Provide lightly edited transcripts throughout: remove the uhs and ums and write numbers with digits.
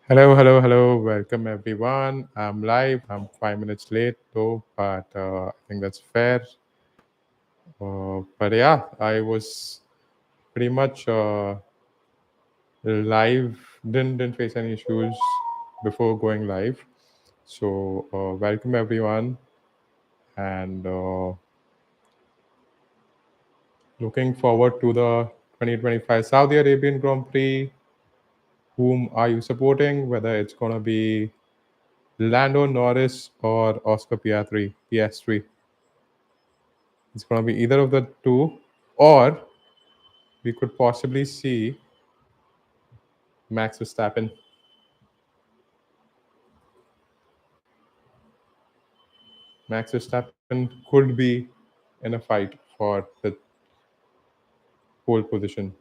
Hello, hello, hello. Welcome everyone. I'm live. I'm 5 minutes late though, but I think that's fair. But yeah, I was pretty much live. Didn't face any issues before going live. So welcome everyone, and looking forward to the 2025 Saudi Arabian Grand Prix. Whom are you supporting? Whether it's gonna be Lando Norris or Oscar Piastri. It's going to be either of the two, or we could possibly see Max Verstappen. Max Verstappen could be in a fight for the pole position.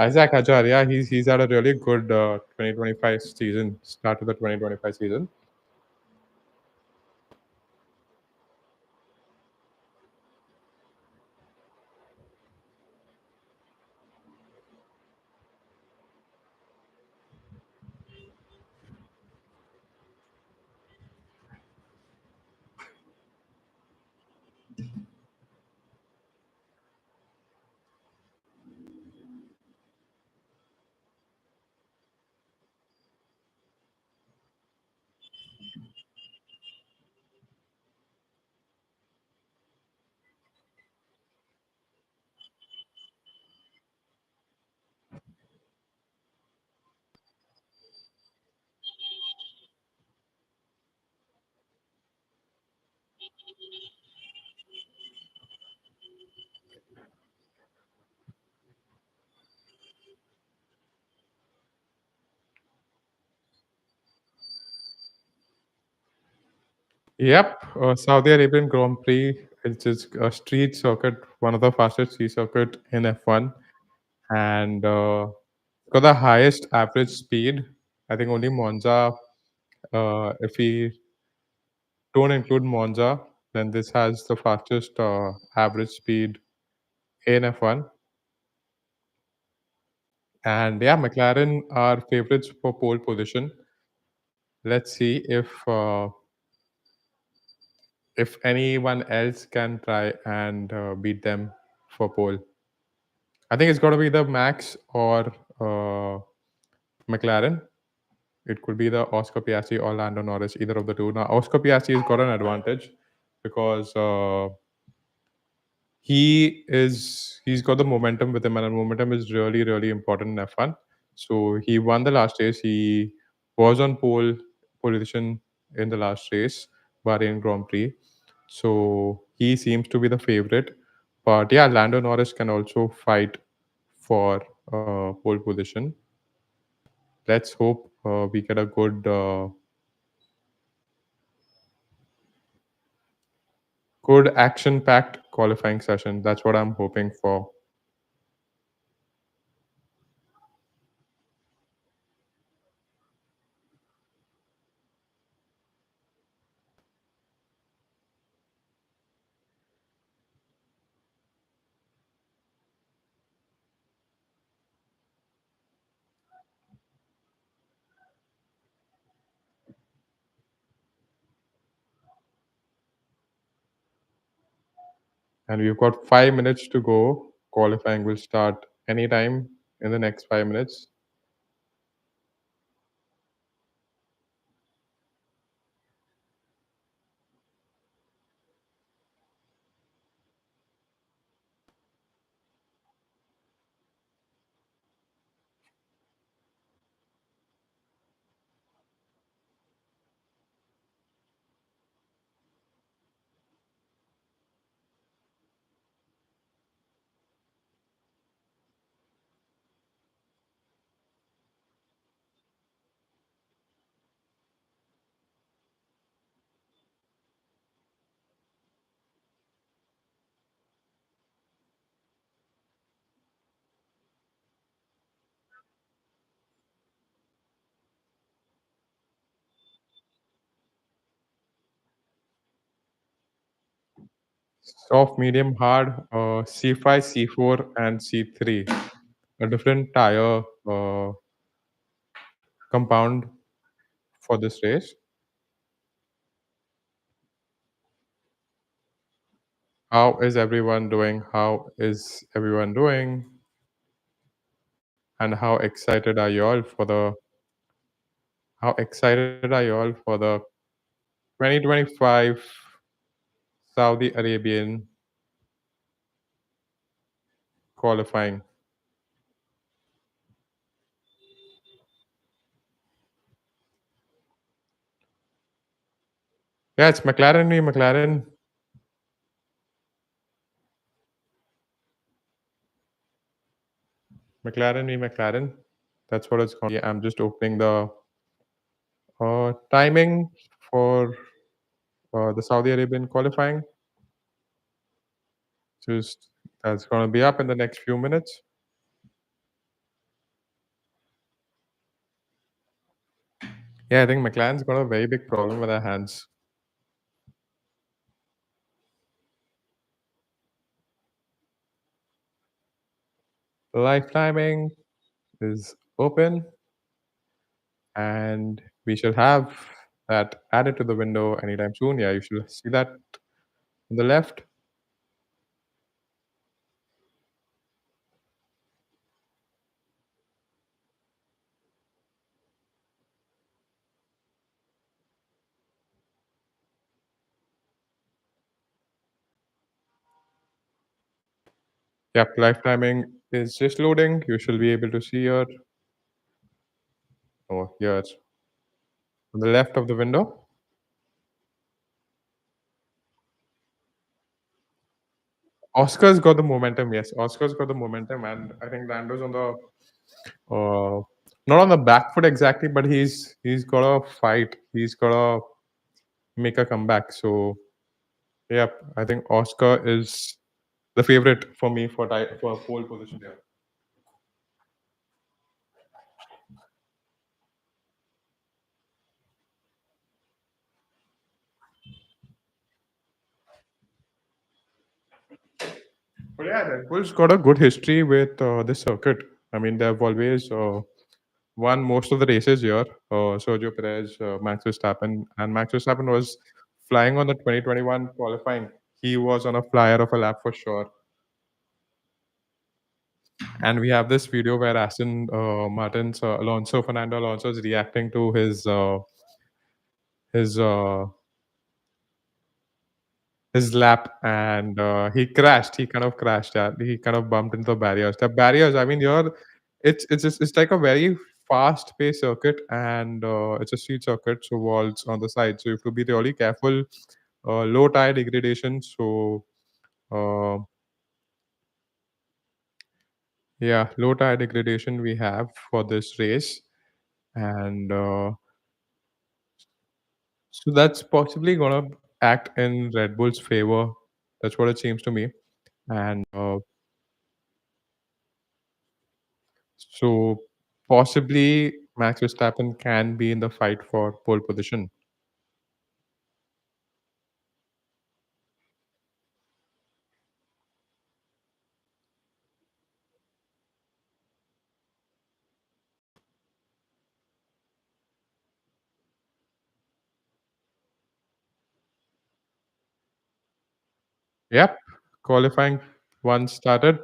Isaac Hajar, yeah, he's had a really good 2025 season, start of the 2025 season. Yep, Saudi Arabian Grand Prix. It's just a street circuit, one of the fastest street circuit in F1, and got the highest average speed. I think only Monza, if we don't include Monza, then this has the fastest average speed in F1. And yeah, McLaren are favorites for pole position. Let's see if anyone else can try and beat them for pole. I think it's got to be the Max or McLaren. It could be the Oscar Piastri or Lando Norris, either of the two. Now, Oscar Piastri has got an advantage because he's got the momentum with him, and the momentum is really really important in F1. So he won the last race. He was on pole position in the last race, Bahrain Grand Prix. So he seems to be the favorite. But yeah, Lando Norris can also fight for pole position. Let's hope we get a good action packed qualifying session. That's what I'm hoping for. And we've got 5 minutes to go. Qualifying will start anytime in the next 5 minutes. Soft, medium, hard, C5, C4, and C3. A different tire compound for this race. How is everyone doing? How is everyone doing? And how excited are you all for the 2025 Saudi Arabian qualifying? Yeah, it's McLaren. That's what it's going to be. I'm just opening the timing for the Saudi Arabian qualifying. Just that's going to be up in the next few minutes. Yeah, I think McLaren's got a very big problem with their hands. The live timing is open, and we should have that added to the window anytime soon. Yeah, you should see that on the left. Yep, live timing is just loading. You should be able to see here. Oh, here it's on the left of the window. Oscar's got the momentum. Yes, Oscar's got the momentum, and I think Lando's on the not on the back foot exactly, but he's got a fight. He's got to make a comeback. So yep, I think Oscar is the favorite for me for pole position here. But yeah, Red Bull's got a good history with this circuit. I mean, they've always won most of the races here. Sergio Perez, Max Verstappen, and Max Verstappen was flying on the 2021 qualifying. He was on a flyer of a lap for sure. And we have this video where Aston Martin's Fernando Alonso is reacting to his his lap, and he crashed. He kind of crashed. Yeah, he kind of bumped into the barriers. The barriers. I mean, it's like a very fast-paced circuit, and it's a street circuit, so walls on the side. So you have to be really careful. Low tire degradation. So uh, yeah, low tire degradation we have for this race, and so that's possibly gonna act in Red Bull's favor. That's what it seems to me. And so possibly Max Verstappen can be in the fight for pole position. Yep. Qualifying one started,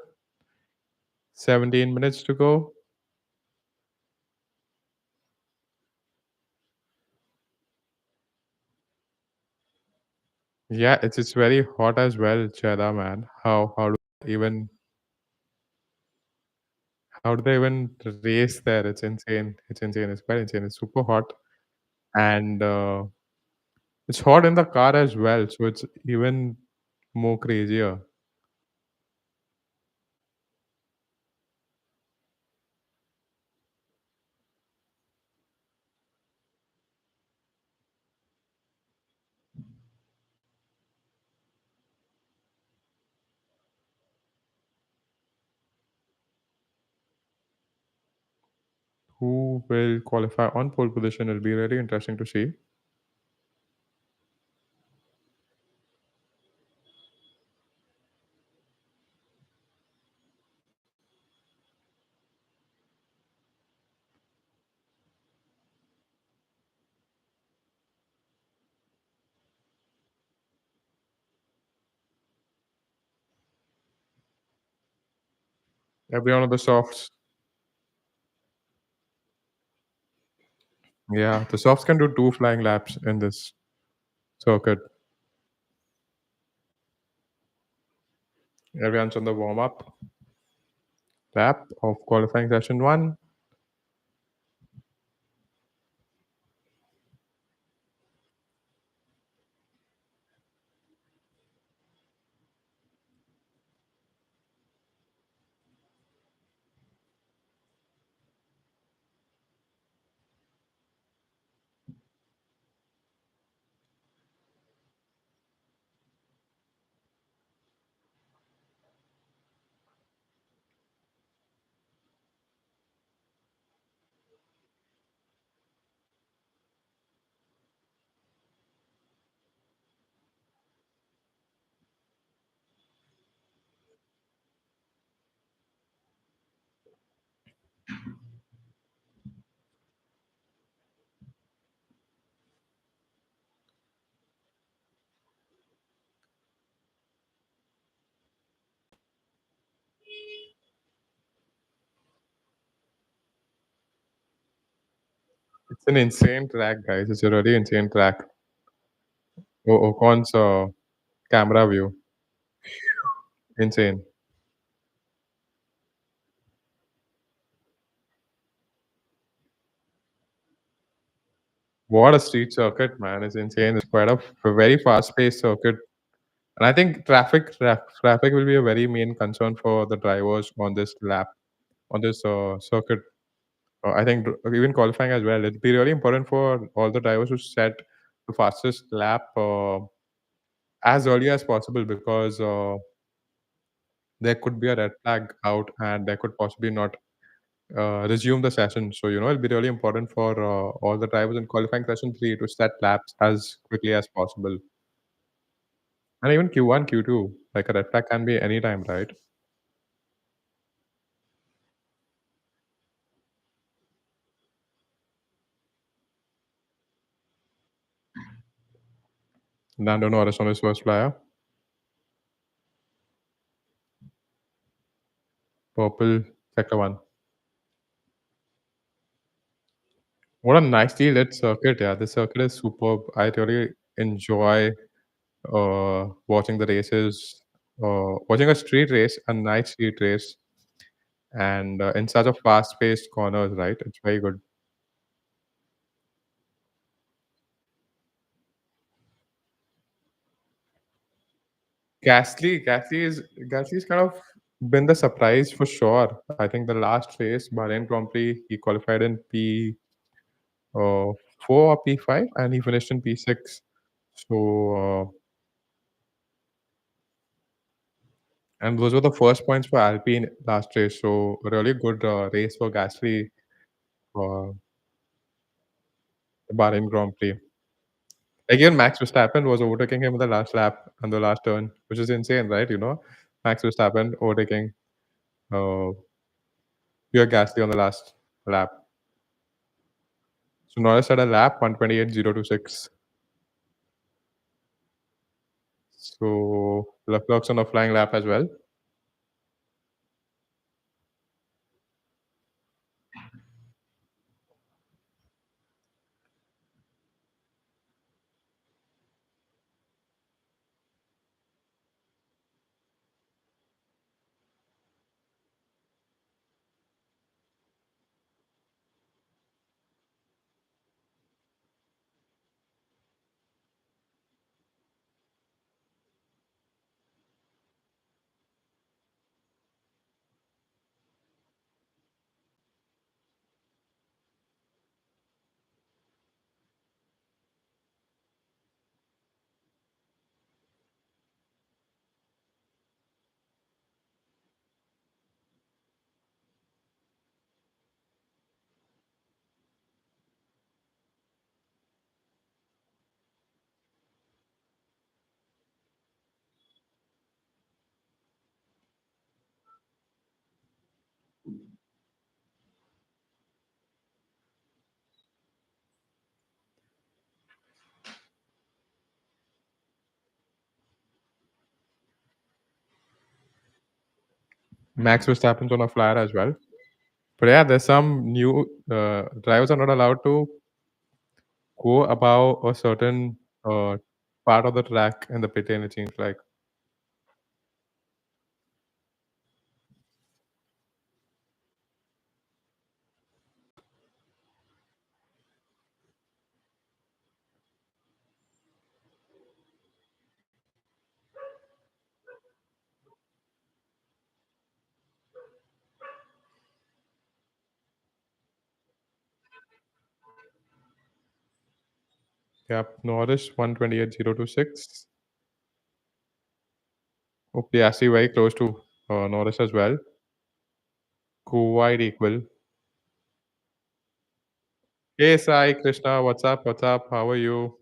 17 minutes to go. Yeah, it's very hot as well, Cheda man. How do they even how do they even race there? It's insane. It's insane. It's quite insane. It's super hot. And it's hot in the car as well, so it's even more crazier. Who will qualify on pole position? It'll be really interesting to see. Every one of the softs. Yeah, the softs can do 2 flying laps in this circuit. Everyone's on the warm-up lap of qualifying session 1. It's an insane track, guys. It's a really insane track. Ocon's camera view, insane. What a street circuit, man! It's insane. It's quite a very fast-paced circuit, and I think traffic will be a very main concern for the drivers on this lap on this circuit. I think even qualifying as well. It'll be really important for all the drivers to set the fastest lap as early as possible because there could be a red flag out and they could possibly not resume the session. So, it'll be really important for all the drivers in qualifying session 3 to set laps as quickly as possible. And even Q1, Q2, like a red flag can be anytime, right? Lando Norris on his first flyer. Purple, sector 1. What a nicely lit circuit, yeah. The circuit is superb. I really enjoy watching the races, watching a street race, a nice street race, and in such a fast-paced corners, right? It's very good. Gasly's kind of been the surprise for sure. I think the last race, Bahrain Grand Prix, he qualified in uh, 4 or P5, and he finished in P6. So, and those were the first points for Alpine last race. So, a really good race for Gasly, uh, the Bahrain Grand Prix. Again, Max Verstappen was overtaking him in the last lap on the last turn, which is insane, right? Max Verstappen overtaking uh, Pierre Gasly on the last lap. So Norris had a lap 1:28.026. So Leclerc's on a flying lap as well. Max Verstappen's on a flyer as well. But yeah, there's some new drivers are not allowed to go above a certain part of the track in the pit lane. It seems like. Yep, Norris 128.026. Oh, Piastri very close to Norris as well. Quite equal. Hey Sai Krishna, what's up? What's up? How are you?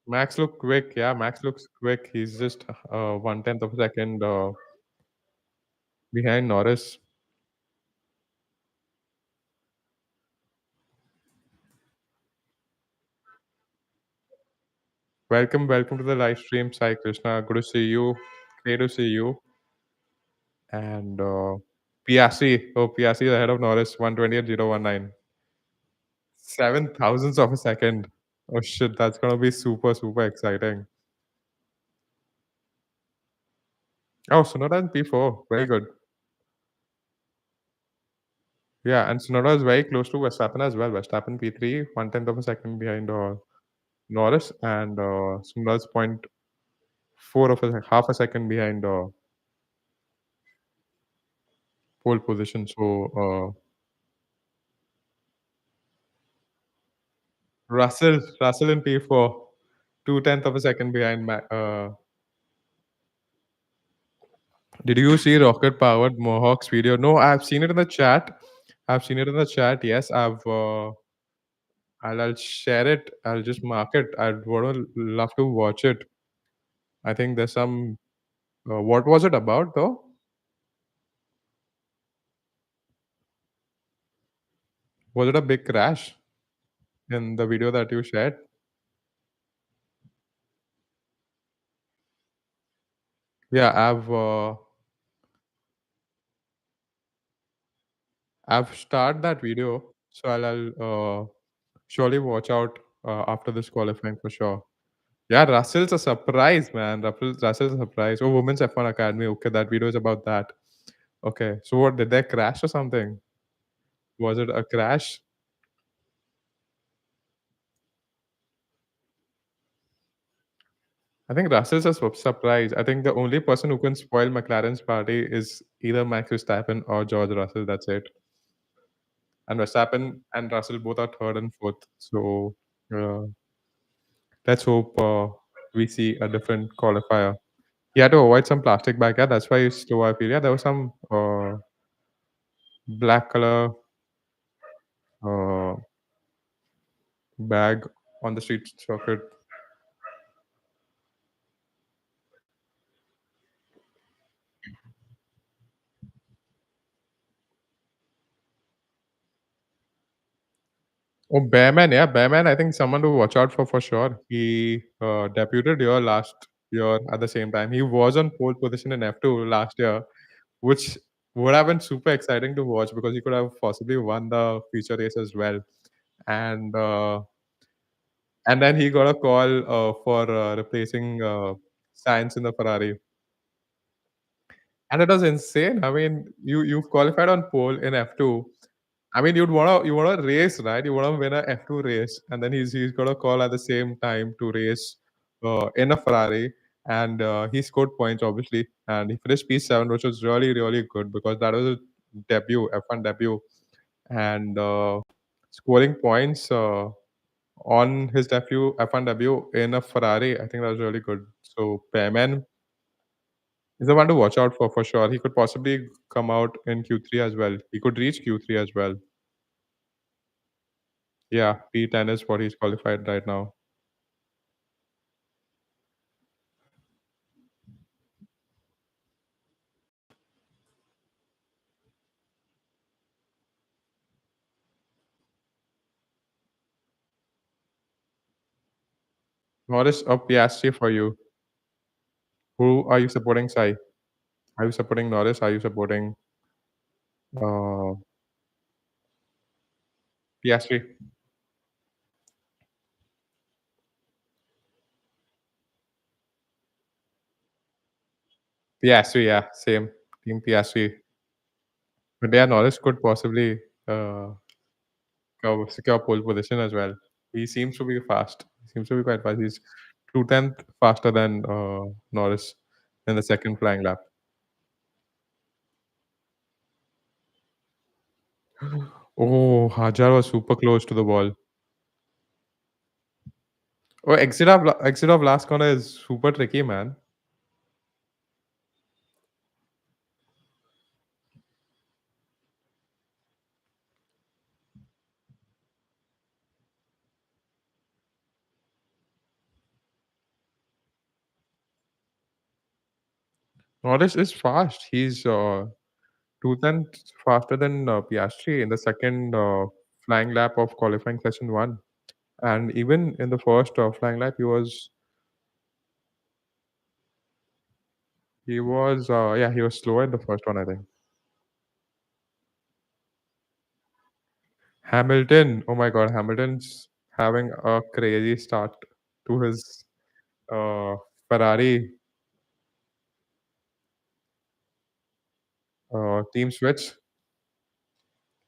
Max look quick. Yeah, Max looks quick. He's just 1/10 of a second behind Norris. Welcome, welcome to the live stream, Sai Krishna. Good to see you. Great to see you. And Piastri. Oh, Piastri is ahead of Norris, 120.019. Seven thousandths of a second. Oh shit, that's gonna be super, super exciting. Oh, Sonoda in P4. Very good. Yeah, and Sonoda is very close to Verstappen as well. Verstappen P3, 1/10 of a second behind Norris, and Sonoda's point 4 of a half a second behind pole position. So Russell in P4, 2/10 of a second behind. Did you see rocket powered Mohawks video? No, I've seen it in the chat. I've seen it in the chat. Yes, I'll share it. I'll just mark it. I'd would love to watch it. I think there's some. What was it about though? Was it a big crash in the video that you shared? Yeah, I've started that video, so I'll surely watch out after this qualifying for sure. Yeah, Russell's a surprise, man. Russell's a surprise. Oh, Women's F1 Academy. Okay, that video is about that. Okay, so what did they crash or something? Was it a crash? I think Russell's a surprise. I think the only person who can spoil McLaren's party is either Max Verstappen or George Russell. That's it. And Verstappen and Russell both are third and fourth. So uh, let's hope we see a different qualifier. He had to avoid some plastic bag. Yeah, that's why he's slow. I feel. Yeah, there was some black color uh, bag on the street circuit. Oh, Bearman, yeah, Bearman. I think someone to watch out for sure. He debuted here last year at the same time. He was on pole position in F2 last year, which would have been super exciting to watch because he could have possibly won the feature race as well. And uh, and then he got a call for replacing Sainz in the Ferrari. And it was insane. I mean, you've qualified on pole in F2. I mean, you wanna race, right? You wanna win a F2 race, and then he's got a call at the same time to race in a Ferrari, and he scored points obviously, and he finished P7, which was really really good because that was a debut, F1 debut, and scoring points on his debut, F1 debut in a Ferrari. I think that was really good. So Perman is the one to watch out for sure. He could possibly come out in Q3 as well. He could reach Q3 as well. Yeah, P10 is what he's qualified right now. Norris or Piastri for you? Who are you supporting, Sai? Are you supporting Norris? Are you supporting uh, Piastri? Piastri, yeah, same. Team Piastri. But yeah, Norris could possibly secure pole position as well. He seems to be fast. He seems to be quite fast. He's 2/10 faster than Norris in the second flying lap. Oh, Hajar was super close to the ball. Oh, exit of last corner is super tricky, man. Norris is fast. He's 2/10 faster than Piastri in the second flying lap of qualifying session one, and even in the first flying lap, he was slower in the first one, I think. Hamilton, oh my God, Hamilton's having a crazy start to his uh, Ferrari team switch.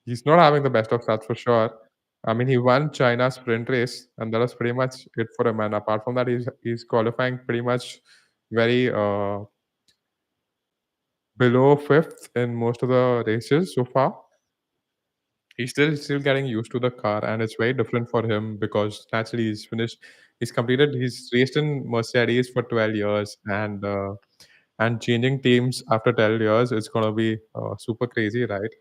He's not having the best of starts for sure. I mean, he won China's sprint race, and that was pretty much it for him. And apart from that, he's qualifying pretty much very below fifth in most of the races so far. He's still getting used to the car, and it's very different for him because naturally he's raced in Mercedes for 12 years, and changing teams after 12 years, it's gonna be super crazy, right?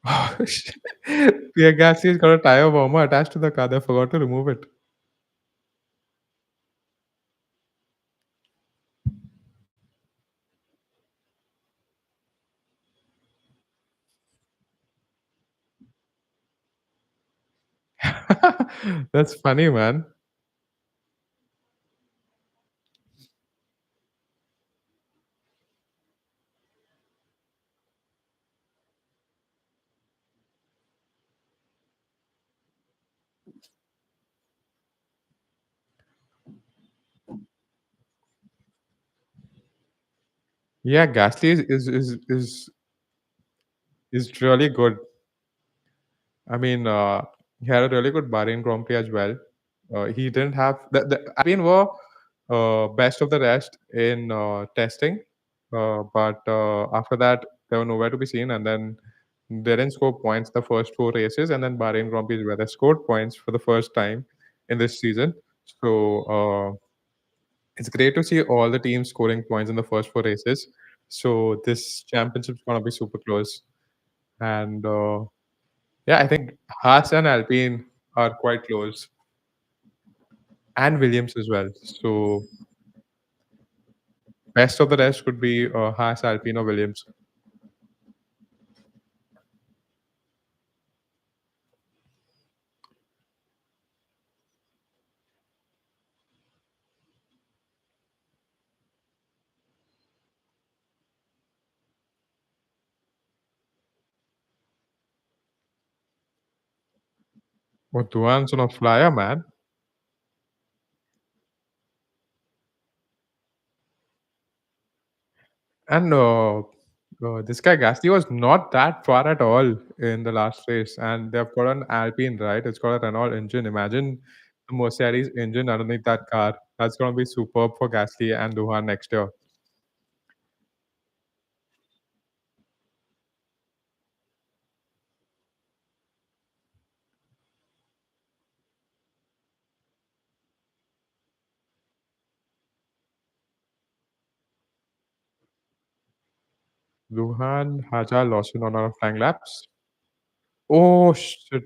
Oh, shit. Pierre Gasly's got a tire warmer attached to the car. They forgot to remove it. That's funny, man. Yeah, Gasly is really good. I mean, he had a really good Bahrain Grand Prix as well. He didn't have the Alpine were best of the rest in testing, but after that they were nowhere to be seen, and then they didn't score points the first four races, and then Bahrain Grand Prix is where they scored points for the first time in this season. So it's great to see all the teams scoring points in the first four races. So this championship's gonna be super close, and yeah, I think Haas and Alpine are quite close, and Williams as well. So best of the rest could be Haas, Alpine, or Williams. But Duan's on a flyer, man. And this guy Gasly was not that far at all in the last race, and they've got an Alpine, right? It's got a Renault engine. Imagine the Mercedes engine underneath that car. That's gonna be superb for Gasly and Duhan next year. Luhan, Hajar, Lawson on our flying laps. Oh shit!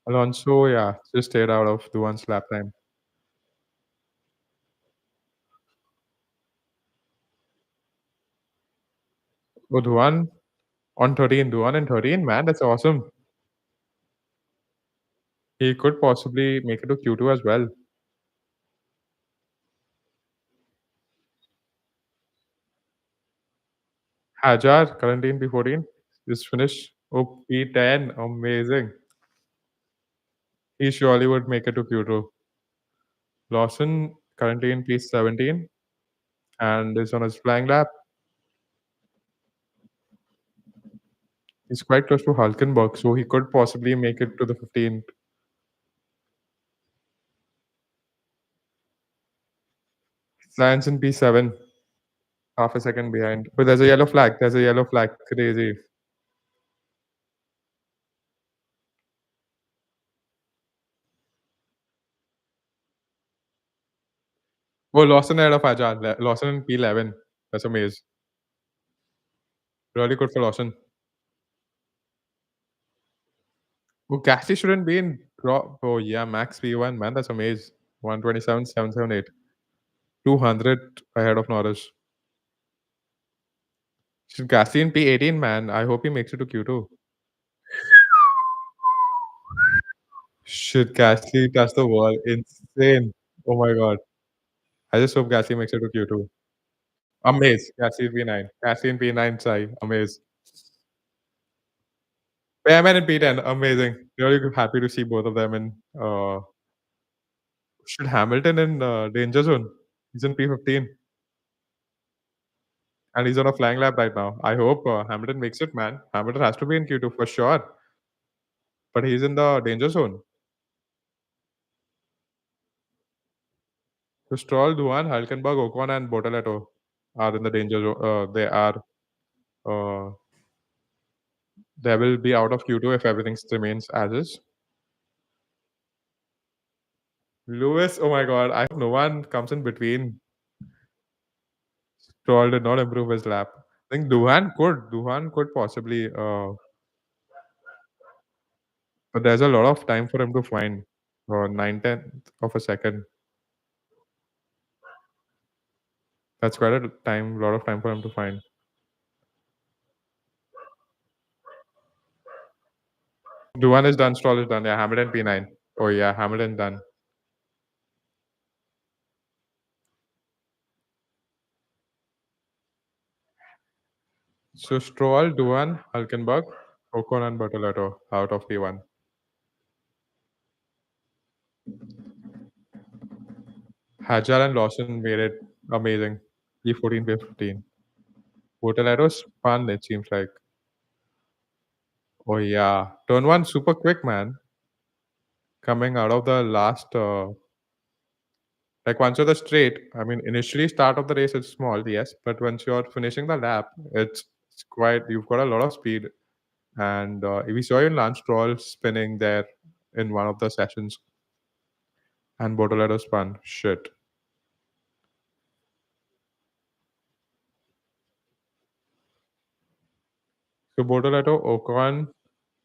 Alonso, yeah, just stayed out of Luhan's lap time. Oh, Luhan on 13, Luhan in 13, man, that's awesome. He could possibly make it to Q2 as well. Hajar, currently in P14, is finished. Oh, P10, amazing. He surely would make it to Q2. Lawson, currently in P17, and is on his flying lap. He's quite close to Hulkenberg, so he could possibly make it to the 15th. Lions in P7, half a second behind. But there's a yellow flag. There's a yellow flag. Crazy. Oh, Lawson ahead of Ajahn. Lawson in P11. That's amazing. Really good for Lawson. Oh, Gasly shouldn't be in drop. Oh, yeah, Max P1, man. That's amazing. 127, 778. 200 ahead of Norris. Should Gasly in P18, man. I hope he makes it to Q2. Shit, Gasly touched the wall. Insane. Oh my god. I just hope Gasly makes it to Q2. Amaze. Gasly in P9. Gasly in P9, Sai. Amaze. Bearman in P10. Amazing. Really happy to see both of them in. Should Hamilton in danger zone? He's in P15 and he's on a flying lap right now. I hope Hamilton makes it, man. Hamilton has to be in Q2 for sure, but he's in the danger zone. So Stroll, Duan, Hulkenberg, Ocon, and Bortoleto are in the danger zone. Uh, they will be out of Q2 if everything remains as is. Lewis, oh my god, I hope no one comes in between. Stroll did not improve his lap. I think Duhan could. Duhan could possibly, but there's a lot of time for him to find. 9/10 of a second. That's quite a lot of time for him to find. Duhan is done. Stroll is done. Yeah, Hamilton P9. Oh yeah, Hamilton done. So Stroll, Duhan, Hulkenberg, Ocon, and Bertolotto out of P1. Hajar and Lawson made it amazing. P14, P15. Bertolotto's fun. It seems like. Oh yeah, turn one super quick, man. Coming out of the last, like once you're the straight. I mean, initially start of the race it's small, yes, but once you're finishing the lap, it's quite. You've got a lot of speed. And we saw even Lance Stroll spinning there in one of the sessions, and Bortoleto spun. Shit. So Bortoleto, Ocon,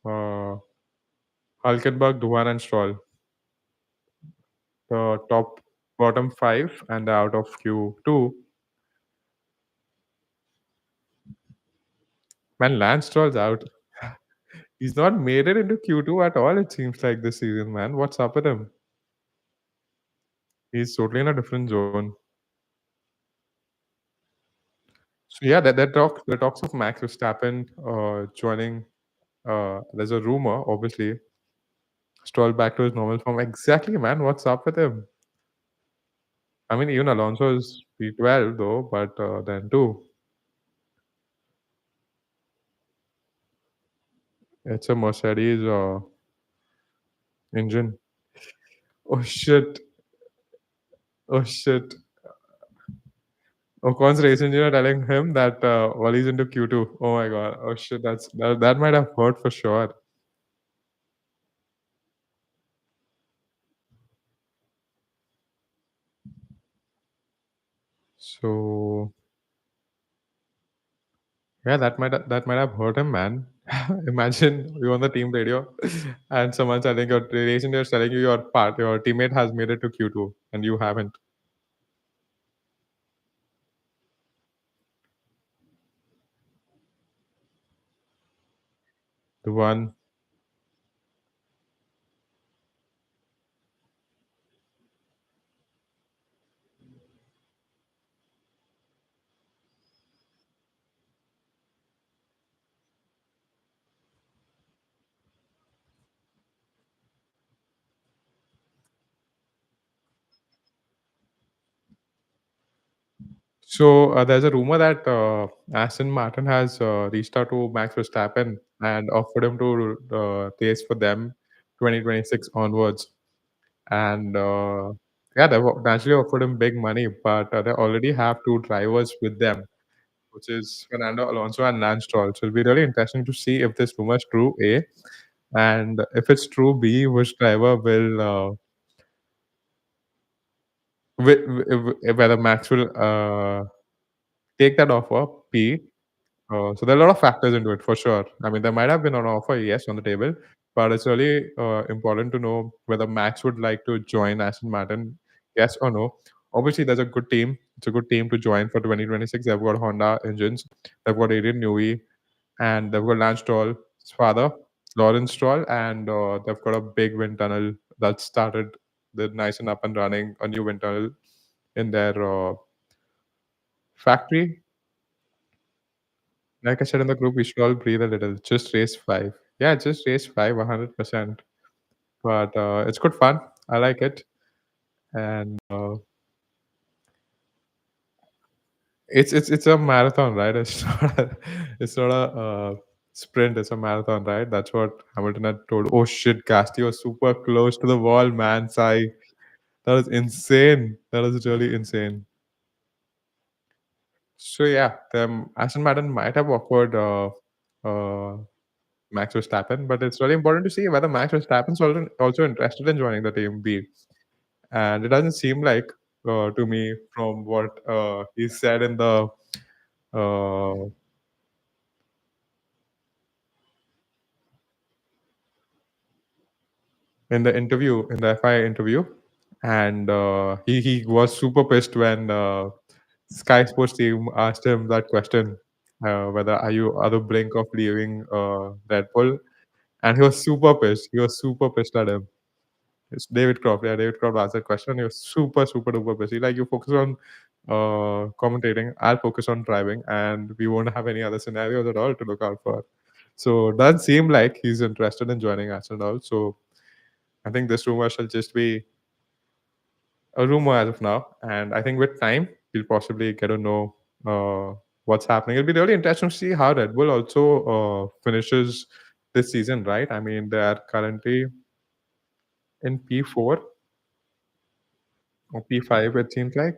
uh, Hulkenberg, Duhan, and Stroll. The top bottom five, and out of Q2. Man, Lance Stroll's out. He's not made it into Q2 at all, it seems like this season, man. What's up with him? He's totally in a different zone. So yeah, that talk the talks of Max Verstappen joining. There's a rumor, obviously, Stroll back to his normal form. Exactly, man. What's up with him? I mean, even Alonso is P12 though, but then too, it's a Mercedes engine. Oh shit! Oh shit! Ocon's race engineer telling him that Wali's into Q2. Oh my god! Oh shit! That might have hurt for sure. So Yeah, that might have hurt him, man. Imagine you on the team radio and someone telling your relation is telling you your teammate has made it to Q2 and you haven't. The one. So there's a rumor that Aston Martin has reached out to Max Verstappen and offered him to race for them 2026 onwards. And yeah, they've naturally offered him big money, but they already have two drivers with them, which is Fernando Alonso and Lance Stroll. So it'll be really interesting to see if this rumor is true, A, and if it's true, B, which driver whether Max will take that offer, P. So there are a lot of factors into it for sure. I mean, there might have been an offer, yes, on the table, but it's really important to know whether Max would like to join Aston Martin, yes or no. Obviously, there's a good team. It's a good team to join for 2026. They've got Honda engines. They've got Adrian Newey, and they've got Lance Stroll, his father, Lawrence Stroll, and they've got a big wind tunnel that started. They're nice and up and running. A new wind tunnel in their factory. Like I said in the group, we should all breathe a little. Just race 5. Yeah, just race 5 100%. But, it's good fun. I like it. And, it's a marathon, right? It's not a sprint, it's a marathon, right? That's what Hamilton had told. Oh, shit, Gasly was super close to the wall, man. Sai. That was insane. That was really insane. So, yeah, Aston Martin might have offered, uh Max Verstappen, but it's really important to see whether Max Verstappen's also interested in joining the team B. And it doesn't seem like to me from what he said uh, in the interview in the FI interview, and he was super pissed when Sky Sports team asked him that question, whether are the brink of leaving Red Bull, and he was super pissed. He was super pissed at him. It's David Croft. Yeah, David Croft asked that question. He was super, super duper busy. Like, you focus on commentating, I'll focus on driving, and we won't have any other scenarios at all to look out for. So it does seem like he's interested in joining us and all. So I think this rumor shall just be a rumor as of now. And I think with time, we'll possibly get to know what's happening. It'll be really interesting to see how Red Bull also finishes this season, right? I mean, they are currently in P4 or P5, it seems like.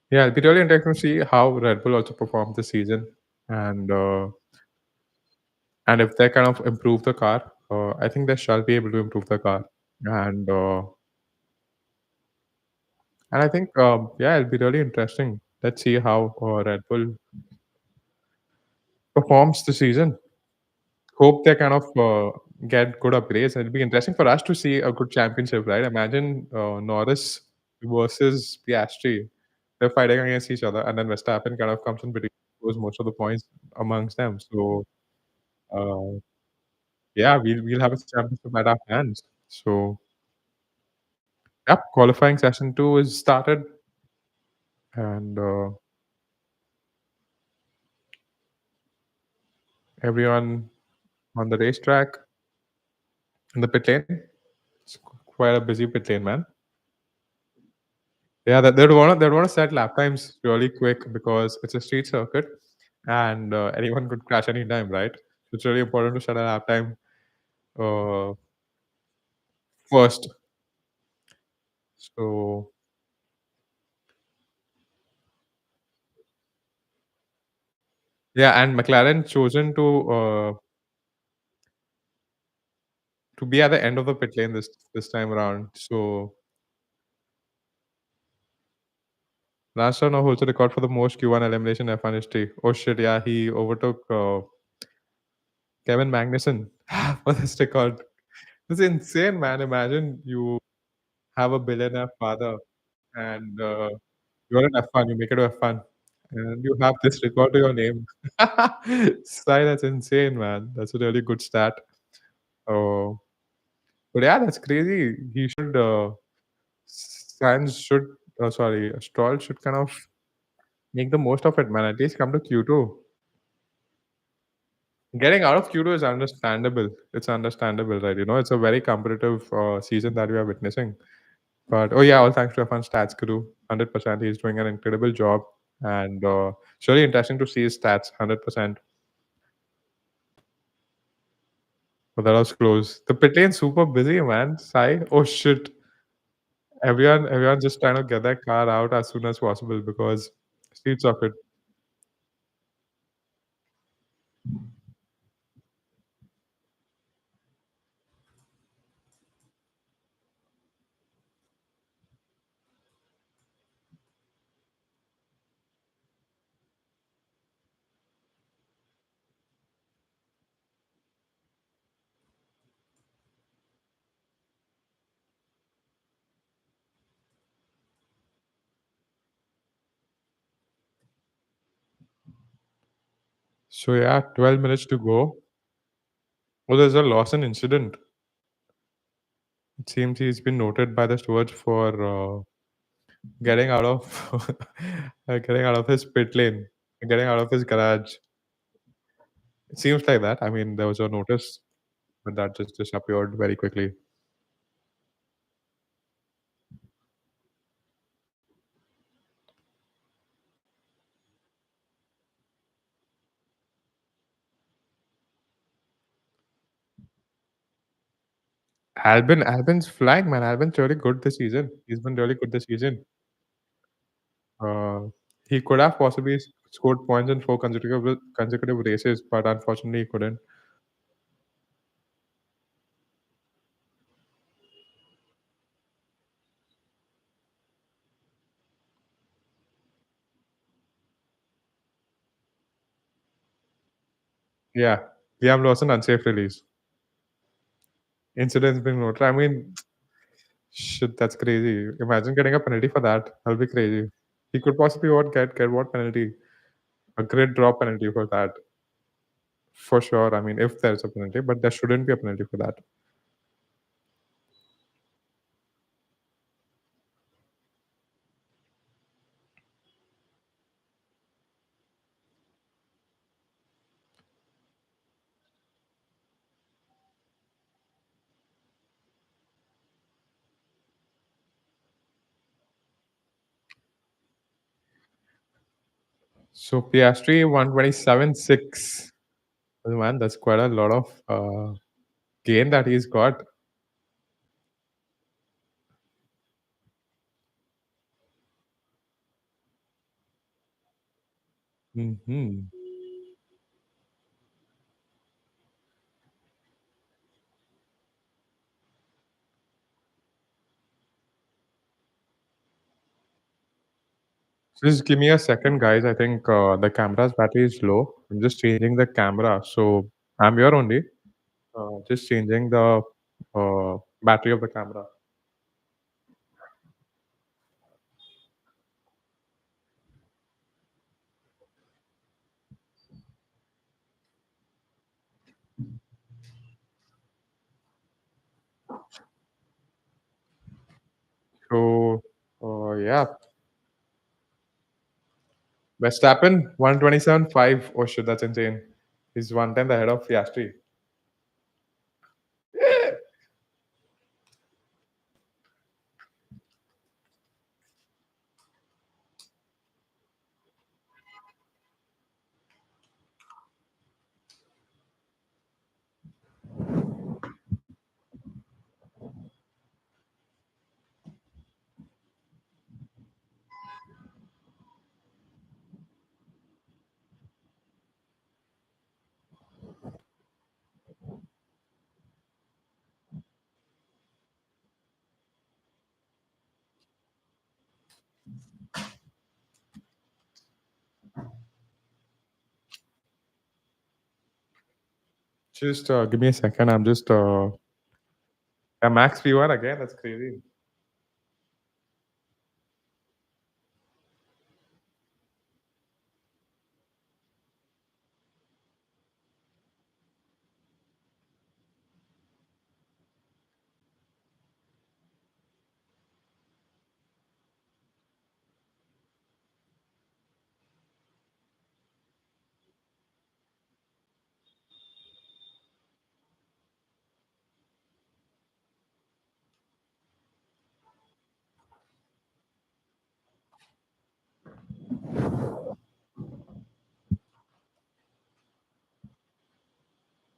Yeah, it'll be really interesting to see how Red Bull also performs this season, and uh, and if they kind of improve the car. I think they shall be able to improve the car, and uh, and I think yeah, it'll be really interesting. Let's see how Red Bull performs this season. Hope they kind of get good upgrades. It'll be interesting for us to see a good championship, right? Imagine Norris versus Piastri. They're fighting against each other, and then Verstappen kind of comes in between, scores most of the points amongst them. So uh, yeah, we'll have a championship at our hands. So yep, qualifying session 2 is started, and everyone on the racetrack in the pit lane. It's quite a busy pit lane, man. Yeah, they'd wanna set lap times really quick because it's a street circuit, and anyone could crash anytime, right? So it's really important to set a lap time uh, first. So yeah, and McLaren chosen to to be at the end of the pit lane this time around. So Lance now holds the record for the most Q1 elimination in F1 history. Oh shit, yeah, he overtook Kevin Magnussen for this record. This is insane, man. Imagine you have a billionaire father and you're in F1, you make it to F1, and you have this record to your name. Sai, that's insane, man. That's a really good stat. Oh, but yeah, that's crazy. He should, Sainz should, sorry, Stroll should kind of make the most of it, man. At least come to Q2. Getting out of Q2 is understandable. It's understandable, right? You know, it's a very competitive season that we are witnessing. But oh yeah, all thanks to F1 Stats Guru. 100%. He's doing an incredible job. And it's really interesting to see his stats. 100%. But that was close. The pit lane's super busy, man. Sai. Oh shit. Everyone just trying to get their car out as soon as possible because streets of it. So yeah, 12 minutes to go. Oh, there's a Lawson incident. It seems he's been noted by the stewards for getting out of getting out of his pit lane, getting out of his garage. It seems like that. I mean, there was a notice, but that just disappeared very quickly. Albin's flying, man. Albin's really good this season. He's been really good this season. Uh, he could have possibly scored points in 4 consecutive races, but unfortunately he couldn't. Yeah, Liam Lawson unsafe release. Incidents being noted. I mean, shit, that's crazy. Imagine getting a penalty for that. That'll be crazy. He could possibly get what penalty? A grid drop penalty for that. For sure. I mean, if there's a penalty, but there shouldn't be a penalty for that. So Piastri 127.6. Well, man, that's quite a lot of gain that he's got. Hmm. Just give me a second, guys. I think the camera's battery is low. I'm just changing the camera. So I'm here only. Just changing the battery of the camera. So yeah, Verstappen 127.5. Oh shit, that's insane. He's 1/10 ahead of Piastri. Just give me a second. I'm just yeah, Max V1 again. That's crazy.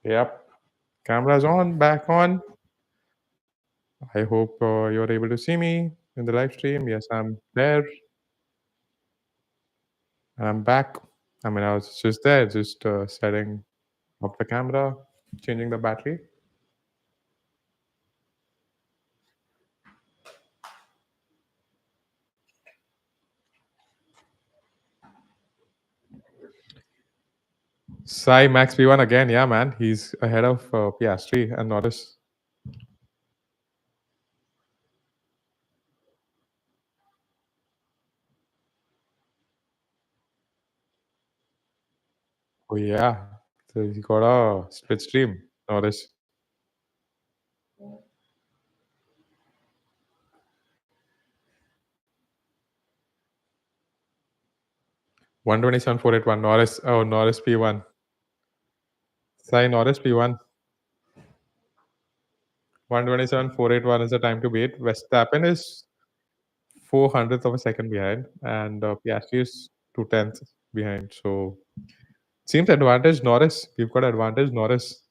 Yep. Camera's on, back on. I hope you're able to see me in the live stream. Yes, I'm there. I'm back. I mean, I was just there, just setting up the camera, changing the battery. Sai Max V1 again. Yeah, man. He's ahead of Piastri and Norris. Oh, yeah. So he got a split stream, Norris. 127.481. Norris. Oh, Norris P1. Sai Norris P1. 127.481 is the time to beat. Verstappen is 400th of a second behind, and Piastri is 2/10 behind. So seems advantage Norris. We've got advantage Norris.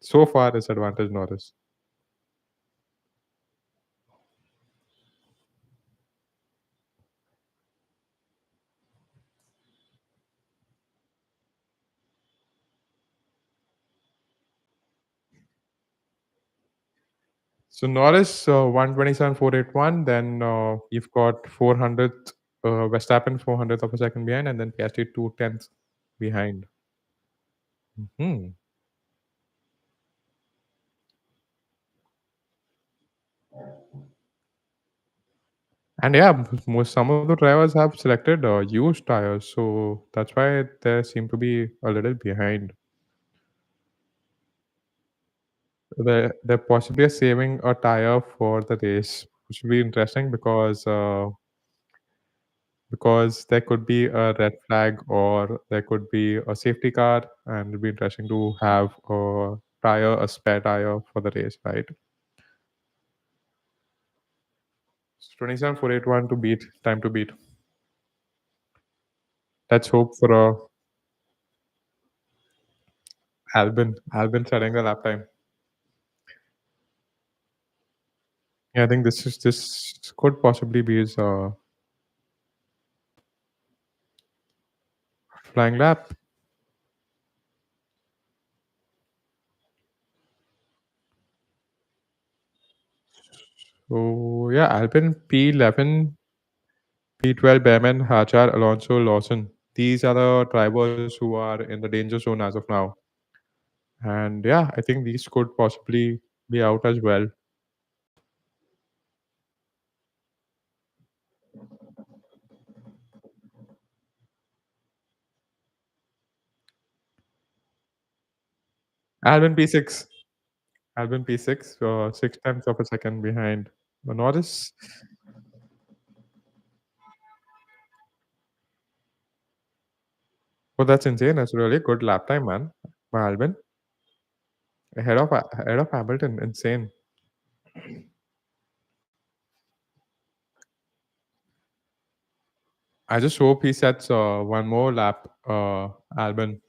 So far, it's advantage Norris. So Norris 127.481. Then you've got 400th Verstappen 400th of a second behind, and then Piastri 2/10 behind. Hmm. And yeah, most some of the drivers have selected used tires, so that's why they seem to be a little behind. They're possibly saving a tire for the race, which will be interesting because there could be a red flag or there could be a safety car, and it'll be interesting to have a spare tire for the race, right? 27.481 to beat, time to beat. Let's hope for a Albin setting the lap time. Yeah, I think this could possibly be his flying lap. So yeah, Albin P11, P12 Behrman, Hachar, Alonso, Lawson. These are the drivers who are in the danger zone as of now. And yeah, I think these could possibly be out as well. Albin P6. Albin P6, 6 tenths of a second behind Norris. Oh, that's insane. That's really good lap time, man. By Albin. Ahead of Hamilton. Insane. I just hope he sets one more lap, Albin.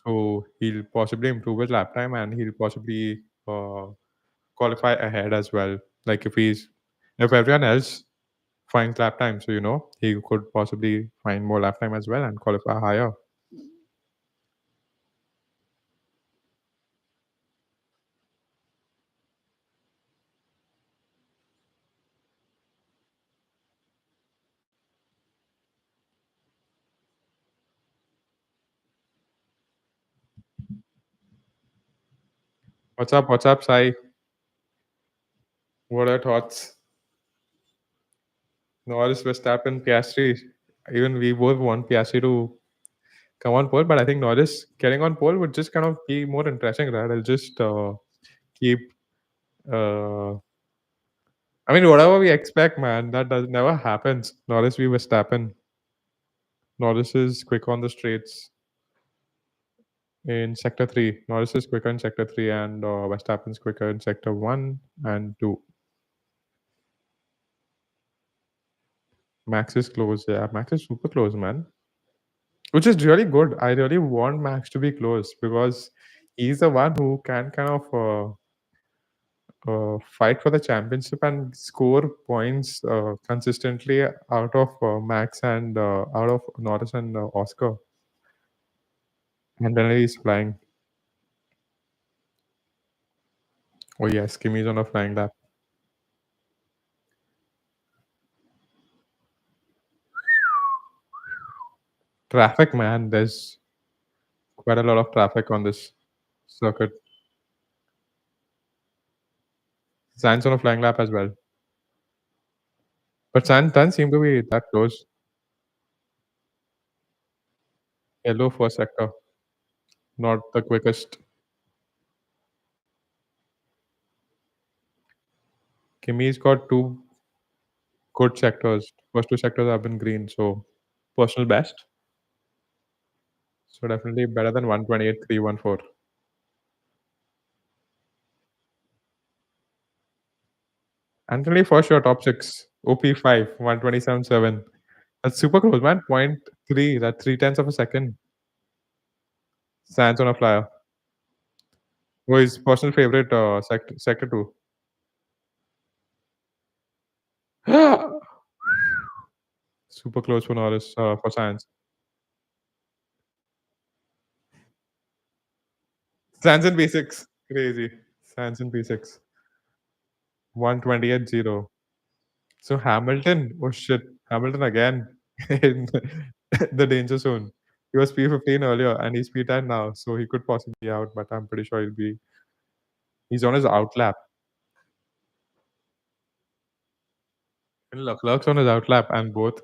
So he'll possibly improve his lap time and he'll possibly qualify ahead as well. Like if everyone else finds lap time, so he could possibly find more lap time as well and qualify higher. What's up? What's up, Sai? What are your thoughts? Norris, Verstappen, Piastri. Even we both want Piastri to come on pole, but I think Norris getting on pole would just kind of be more interesting, right? I'll just keep. Uh, I mean, whatever we expect, man, that does never happens. Norris v Verstappen. Norris is quick on the straights in sector three. Norris is quicker in sector three, and Verstappen's quicker in sector one and two. Max is close. Yeah, Max is super close, man. Which is really good. I really want Max to be close because he's the one who can kind of fight for the championship and score points consistently out of Max and out of Norris and Oscar. And then he's flying. Oh yes, Kimi's on a flying lap. Traffic, man. There's quite a lot of traffic on this circuit. Sainz on a flying lap as well. But Sainz doesn't seem to be that close. Yellow first sector, not the quickest. Kimi's got two good sectors. First two sectors have been green, so personal best. So definitely better than 128.314. Anthony for sure top six. OP5 127.7. That's super close, man. Point three. That's 3 tenths of a second. Sands on a flyer. Who is personal favorite sector two. Super close for Norris for Sands. Sands in B6. Crazy. Sands in B6. 128.0. So Hamilton, oh shit, Hamilton again in the danger zone. He was P15 earlier and he's P10 now, so he could possibly be out, but I'm pretty sure he's on his out lap. And Leclerc's on his out lap and both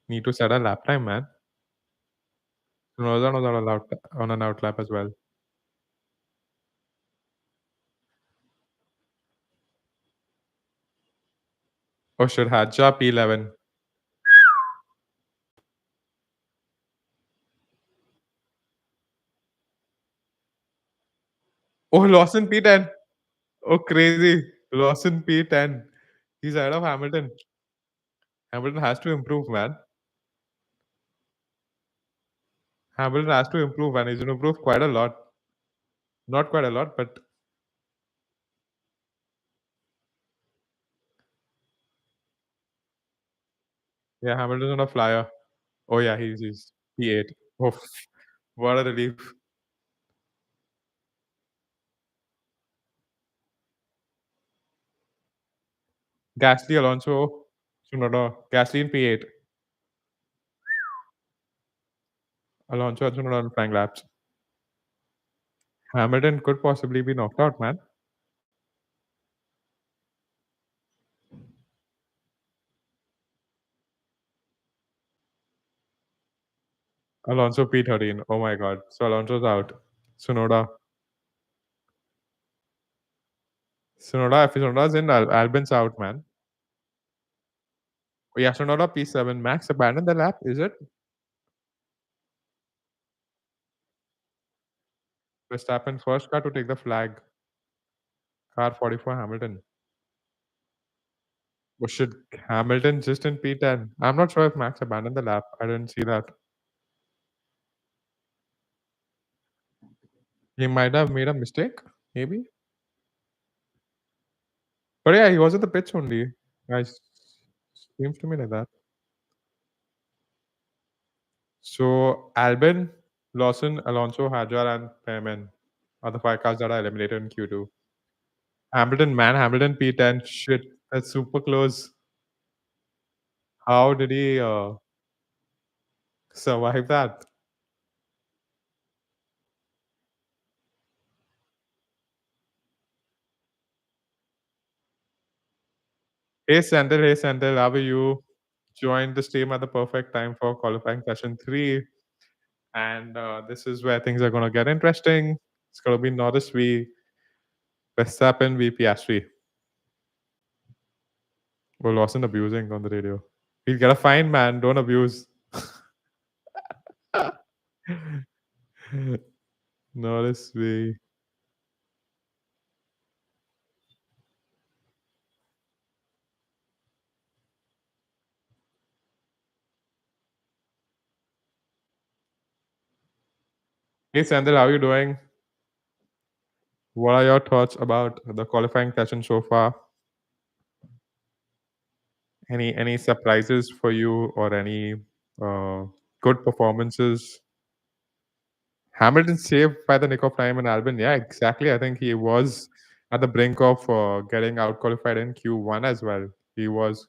need to set a lap time, man. Tsunoda was on an out lap as well. Oh shit, Hadja P11. Oh, Lawson P10. Oh, crazy. Lawson P10. He's ahead of Hamilton. Hamilton has to improve, man. Hamilton has to improve, and he's going to improve quite a lot. Not quite a lot, but yeah, Hamilton's on a flyer. Oh yeah, he's P8. Oh, what a relief. Gasly, Alonso, Tsunoda. Gasly in P8. Alonso and Tsunoda on flying laps. Hamilton could possibly be knocked out, man. Alonso P13. Oh my god. So Alonso's out. Tsunoda. Tsunoda, if Tsunoda's in, Albon's out, man. Oh yeah, Tsunoda P7. Max abandoned the lap, is it? Verstappen first car to take the flag. Car 44 Hamilton. Oh shit, Hamilton just in P10. I'm not sure if Max abandoned the lap. I didn't see that. He might have made a mistake, maybe. But yeah, he was at the pitch only. Guys, seems to me like that. So Albon, Lawson, Alonso, Hadjar, and Perman are the five cars that are eliminated in Q2. Hamilton, man, Hamilton P10. Shit, that's super close. How did he survive that? Hey Sandel, how are you? Joined the stream at the perfect time for qualifying session 3. And this is where things are going to get interesting. It's going to be Norris v Verstappen v Piastri. Well, wasn't abusing on the radio. He'll get a fine, man. Don't abuse. Norris v. Hey Sandel, how are you doing? What are your thoughts about the qualifying session so far? Any surprises for you or any uh, good performances? Hamilton saved by the nick of time in Albon. Yeah, exactly. I think he was at the brink of getting out qualified in Q1 as well. He was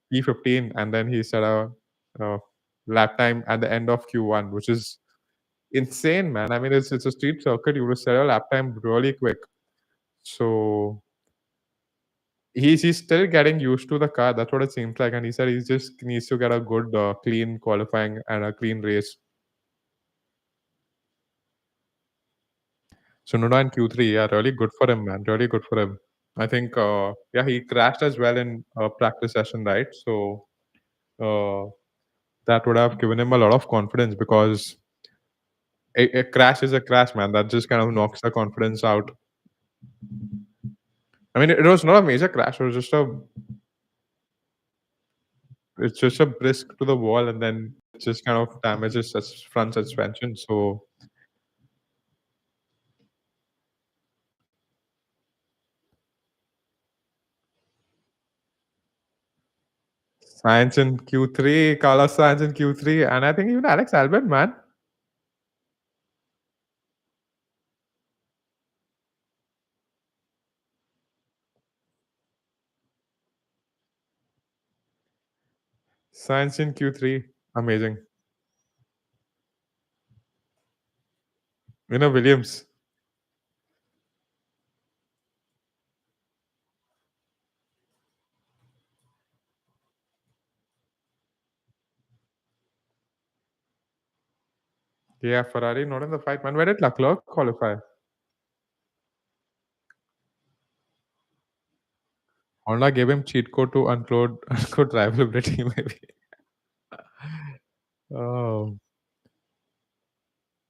P15 and then he set a lap time at the end of Q1, which is insane, man. I mean, it's a street circuit. You will set a lap time really quick. So he's still getting used to the car. That's what it seems like. And he said he just needs to get a good, clean qualifying and a clean race. So Noda in Q3, yeah, really good for him, man. Really good for him. I think, yeah, he crashed as well in a practice session, right? So uh, that would have given him a lot of confidence because a crash is a crash, man. That just kind of knocks the confidence out. I mean, it was not a major crash. It's just a brisk to the wall, and then it just kind of damages front suspension. So Sainz in Q3, Carlos Sainz in Q3, and I think even Alex Albon, man. Sainz in Q3, amazing. Williams. Yeah, Ferrari not in the fight, man. Where did Leclerc qualify? Honda gave him cheat code to unload unload drivability, maybe. Oh,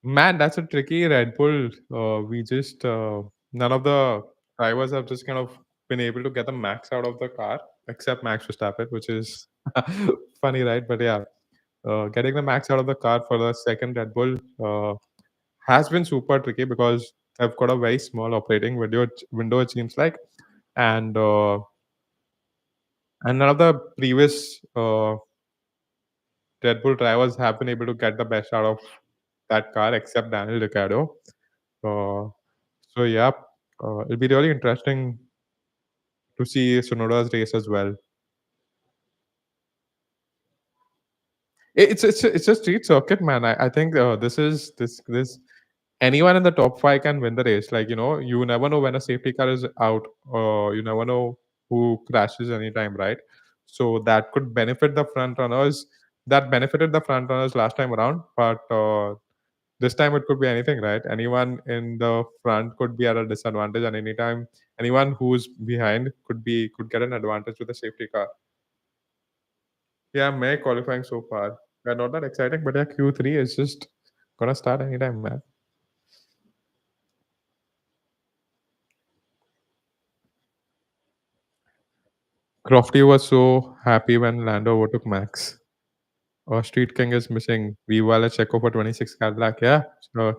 man, that's a tricky Red Bull. We just none of the drivers have just kind of been able to get the max out of the car, except Max Verstappen, which is funny, right? But yeah, getting the max out of the car for the second Red Bull has been super tricky because I've got a very small operating window it seems like, and none of the previous Red Bull drivers have been able to get the best out of that car except Daniel Ricciardo. Uh, so yeah, it'll be really interesting to see Sonoda's race as well. It's a street circuit, man. I think this is this anyone in the top five can win the race. Like you never know when a safety car is out, or you never know who crashes anytime, right? So that could benefit the front runners. That benefited the front runners last time around, but this time it could be anything, right? Anyone in the front could be at a disadvantage, and anytime anyone who's behind could get an advantage with a safety car. Yeah, May qualifying so far. Yeah, not that exciting, but yeah, Q3 is just gonna start anytime, man. Crofty was so happy when Lando overtook Max. Street King is missing. Viva la Checo for 26 Cadillac. Yeah,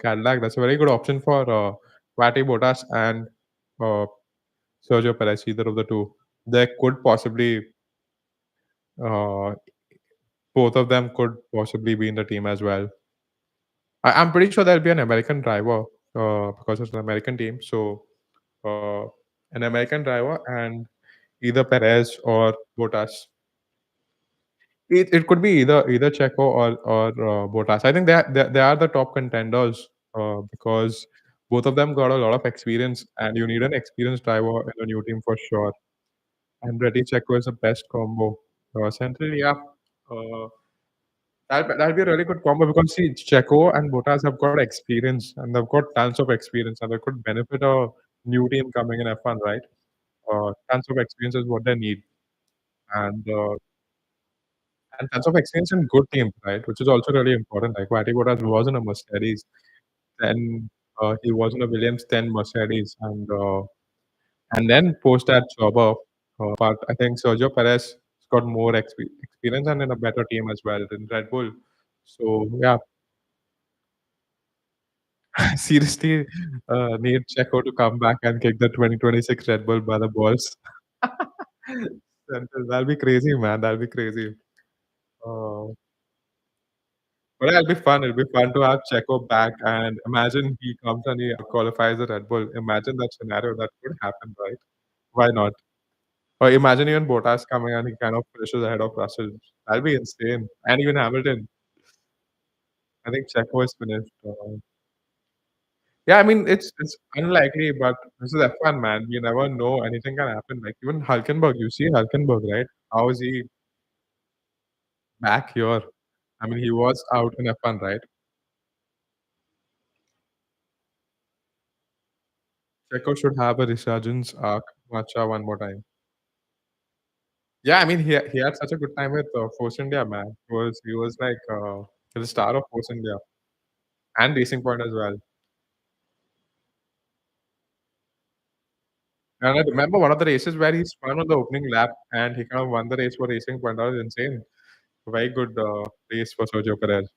Cadillac. That's a very good option for Vati Bottas and uh, Sergio Perez, either of the two. They could possibly, uh, both of them could possibly be in the team as well. I'm pretty sure there'll be an American driver because it's an American team. So, uh, an American driver and either Perez or Bottas. It could be either Checo or Bottas. I think they are the top contenders because both of them got a lot of experience, and you need an experienced driver in a new team for sure. Andretti Checo is the best combo. Centrally, yeah, uh, that'll be a really good combo because see, Checo and Bottas have got experience and they've got tons of experience and they could benefit a new team coming in F1, right? Tons of experience is what they need, and uh, and tons of experience in good teams, right? Which is also really important. Like Valtteri Bottas was in a Mercedes, then he was in a Williams, then Mercedes, and then post that Sauber. But I think Sergio Perez has got more experience and in a better team as well than Red Bull. So yeah, seriously, need Checo to come back and kick the 2026 Red Bull by the balls. That'll be crazy, man. That'll be crazy. Uh, but it'll be fun. It'll be fun to have Checo back and imagine he comes and he qualifies the Red Bull. Imagine that scenario that could happen, right? Why not? Or imagine even Bottas coming and he kind of finishes ahead of Russell. That'll be insane. And even Hamilton. I think Checo is finished. Yeah, I mean it's unlikely, but this is F1, man. You never know. Anything can happen. Like even Hulkenberg, you see Hulkenberg, right? How is he back here? I mean, he was out in F1, right? Checo should have a resurgence arc, Matcha one more time. Yeah, I mean he had such a good time with Force India, man. He was like the star of Force India and Racing Point as well. And I remember one of the races where he spun on the opening lap and he kind of won the race for Racing Point. That was insane. Very good race for Sergio Perez.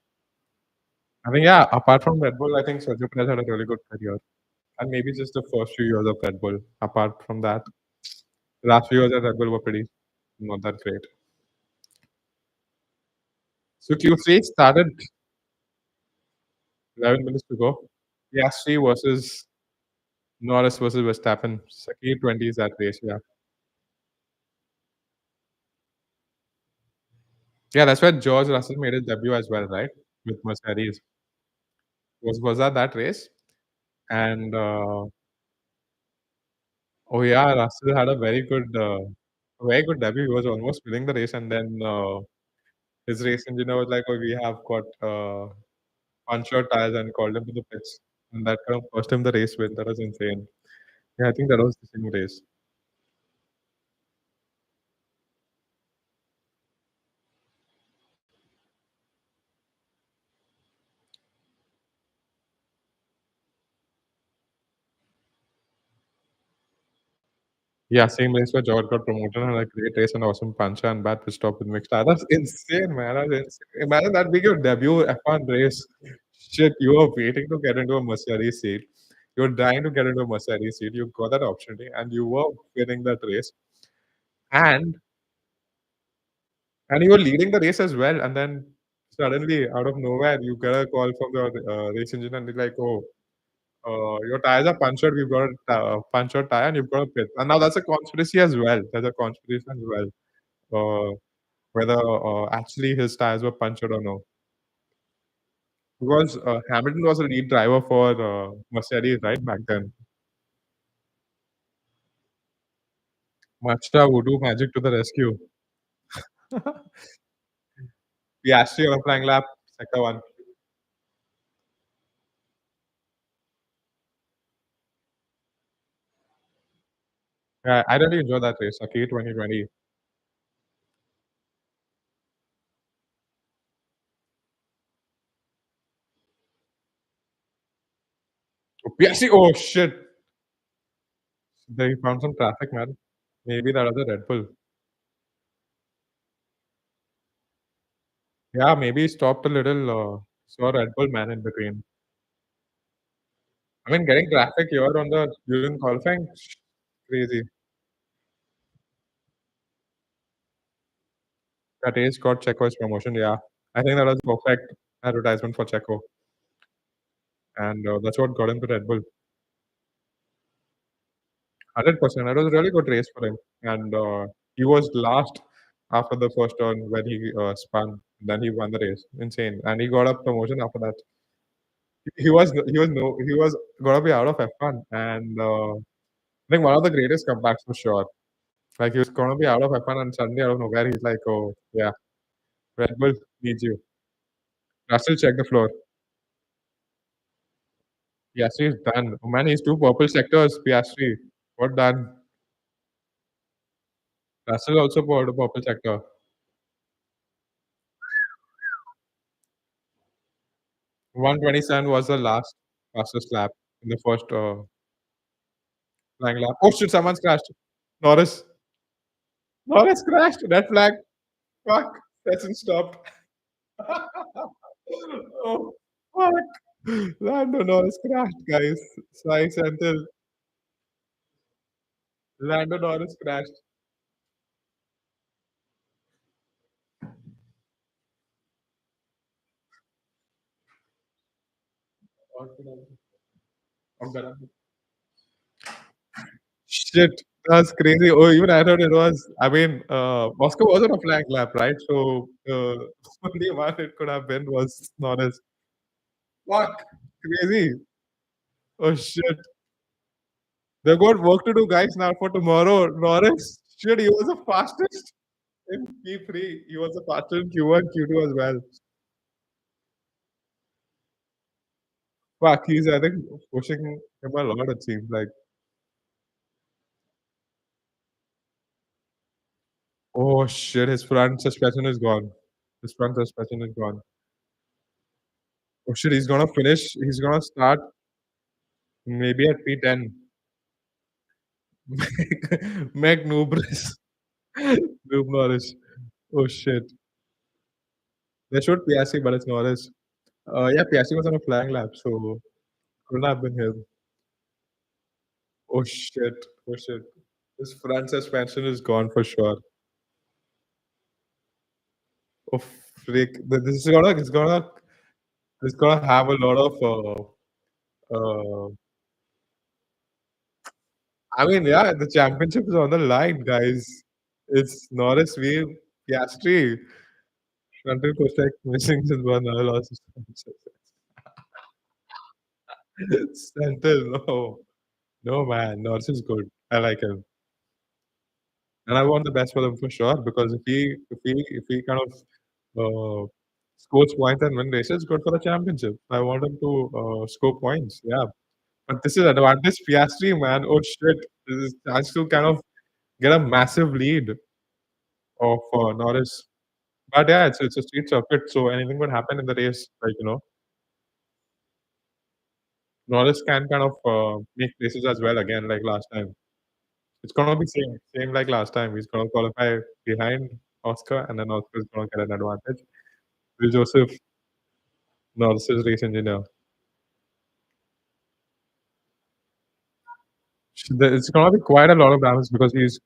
I think yeah, apart from Red Bull, I think Sergio Perez had a really good career. And maybe just the first few years of Red Bull. Apart from that, the last few years at Red Bull were pretty not that great. So Q3 started 11 minutes to go. Piastri versus Norris versus Verstappen. Second 20 is that race, yeah. Yeah, that's where George Russell made his debut as well, right? With Mercedes. Was that race? And oh yeah, Russell had a very good debut. He was almost winning the race, and then his race engineer was like, "Oh, we have got punctured tires," and called him to the pits, and that kind of cost him the race win. That was insane. Yeah, I think that was the same race. Yeah, same race where George got promoted and had a great race and awesome puncher and bad pit stop with mixed tires. That's insane, man. That's insane. Imagine that being your debut F1 race. Shit, you were waiting to get into a Mercedes seat. You were dying to get into a Mercedes seat. You got that opportunity and you were winning that race. And you were leading the race as well. And then suddenly, out of nowhere, you get a call from the race engineer and they're like, "Oh, your tires are punctured. We've got a punctured tire and you've got a pit." And now that's a conspiracy as well. There's a conspiracy as well. Whether actually his tires were punctured or no. Because Hamilton was a lead driver for Mercedes, right, back then. Mazda would do magic to the rescue. Piastri on a flying lap, sector one. Yeah, I really enjoyed that race, Aki 2020. Oh, Piastri, oh shit! They found some traffic, man. Maybe that was a Red Bull. Yeah, maybe he stopped a little, saw Red Bull man in between. I mean, getting traffic here on the during qualifying, crazy. That is got Checo's promotion, yeah. I think that was perfect advertisement for Checo, and that's what got him to Red Bull. 100%. It was a really good race for him, and he was last after the first turn when he spun. Then he won the race. Insane, and he got a promotion after that. He was gonna be out of F1, and I think one of the greatest comebacks for sure. Like, he was gonna be out of F1 and suddenly out of nowhere, he's like, "Oh, yeah, Red Bull needs you." Russell, check the floor. Piastri is done. Oh, man, he's 2 purple sectors, Piastri. What done? Russell also poured a purple sector. 127 was the last fastest lap in the first, flying lap. Oh, shit, someone's crashed. Norris. Norris crashed. Red flag. Fuck. Hasn't stopped. Oh, fuck. Lando Norris crashed, guys. Slice until Lando Norris crashed. Shit, that's crazy. Oh, even I thought it was. I mean, Moscow wasn't a flag lap, right? So only one it could have been was Norris. Fuck, crazy. Oh shit, they've got work to do, guys. Now for tomorrow, Norris. Shit, he was the fastest in P3. He was the fastest in Q1, Q2 as well. Fuck, he's I think pushing him a lot. It seems like. Oh shit, his front suspension is gone. His front suspension is gone. Oh shit, he's gonna finish. He's gonna start maybe at P10. Meg Noobris. Noob Norris. Oh shit. They showed Piastri, but it's Norris. Yeah, Piastri was on a flying lap, so couldn't have been him. Oh shit. Oh shit. His front suspension is gone for sure. Oh freak. This is gonna have a lot of I mean, yeah, the championship is on the line, guys. It's Norris v Piastri. Until Kostek missing his one other loss. Until no, no man, Norris is good. I like him, and I want the best for him for sure. Because if he kind of scores points and win races, good for the championship. I want him to score points. Yeah, but this is advantage Piastri, man. Oh shit, this is chance to kind of get a massive lead of Norris. But yeah, it's a street circuit, so anything could happen in the race. Like Norris can kind of make races as well again, like last time. It's gonna be same like last time. He's gonna qualify behind Oscar, and then Oscar is gonna get an advantage. Will Joseph, Norris's race engineer. It's gonna be quite a lot of damage because he's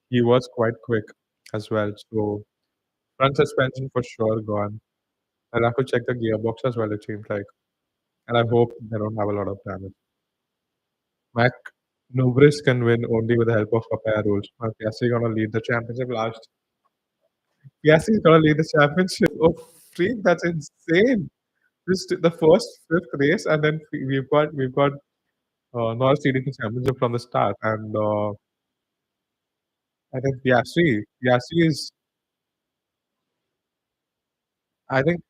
he was quite quick as well. So front suspension for sure gone. I'll have to check the gearbox as well. It seems like, and I hope they don't have a lot of damage. Mac Nubris can win only with the help of papaya rules. Piastri gonna lead the championship last. Piastri is gonna lead the championship. Oh, freak! That's insane. Just the first fifth race, and then we've got Norris leading the championship from the start, and I think Piastri is I think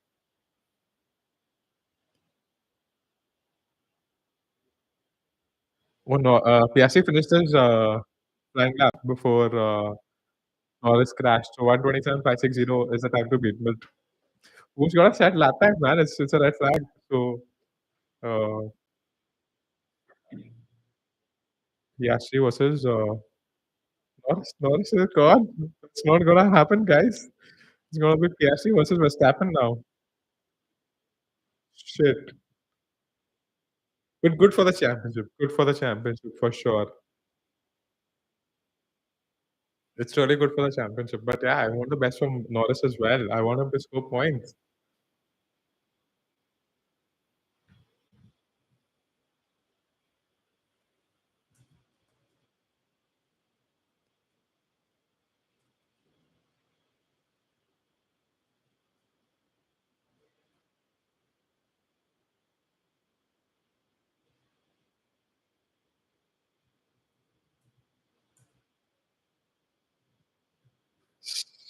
oh no, Piastri finished his flying lap before Norris crashed. So 1:27.560 is the time to beat. But who's got a set lap time, man? It's a red flag. So uh, Piastri versus Norris is gone. It's not gonna happen, guys. It's gonna be Piastri versus Verstappen now. Shit. But good for the championship. Good for the championship for sure. It's really good for the championship. But yeah, I want the best from Norris as well. I want him to score points.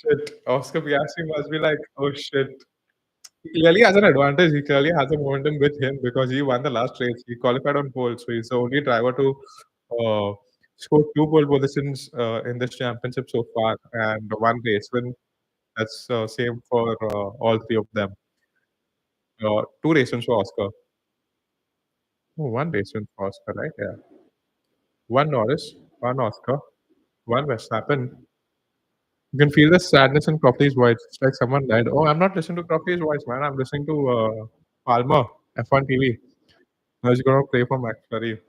shit. Oscar Piastri must be like, "Oh, shit." He clearly has an advantage. He clearly has a momentum with him because he won the last race. He qualified on pole, so he's the only driver to uh, score 2 pole positions in this championship so far, and 1 race win. That's same for all 3 of them. 2 race wins for Oscar. Oh, 1 race win for Oscar, right? Yeah. 1 Norris, 1 Oscar, 1 Verstappen. You can feel the sadness in Crofty's voice. It's like someone died. Oh, I'm not listening to Crofty's voice, man. I'm listening to Palmer, F1 TV. I was gonna play for Max Verstappen.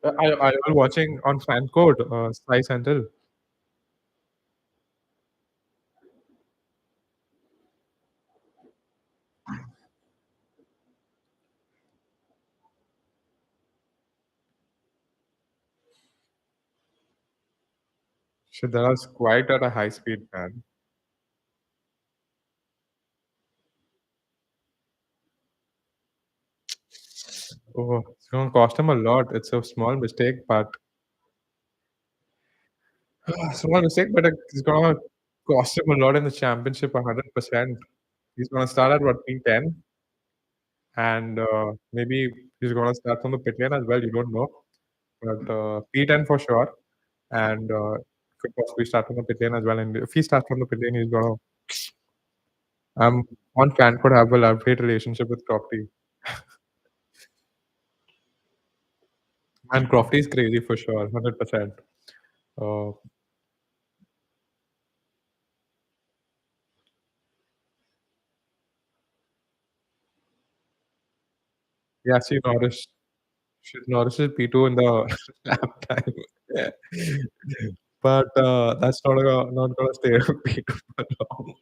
Are you all watching on fan code, Sky Central? Shit, that was quite at a high speed, man. Oh, it's gonna cost him a lot. It's a small mistake, but small mistake, but it's gonna cost him a lot in the championship, 100%. He's gonna start at what, P10, and maybe he's gonna start from the pit lane as well. You don't know, but P10 for sure, and could possibly start from the pit lane as well. And if he starts from the pit lane, he's gonna one fan could have a love-hate relationship with Crofty. And Crofty is crazy for sure, 100%. Uh, yeah, see Norris. Shit, Norris is P2 in the lap time. Yeah. But that's not gonna stay P2 for long.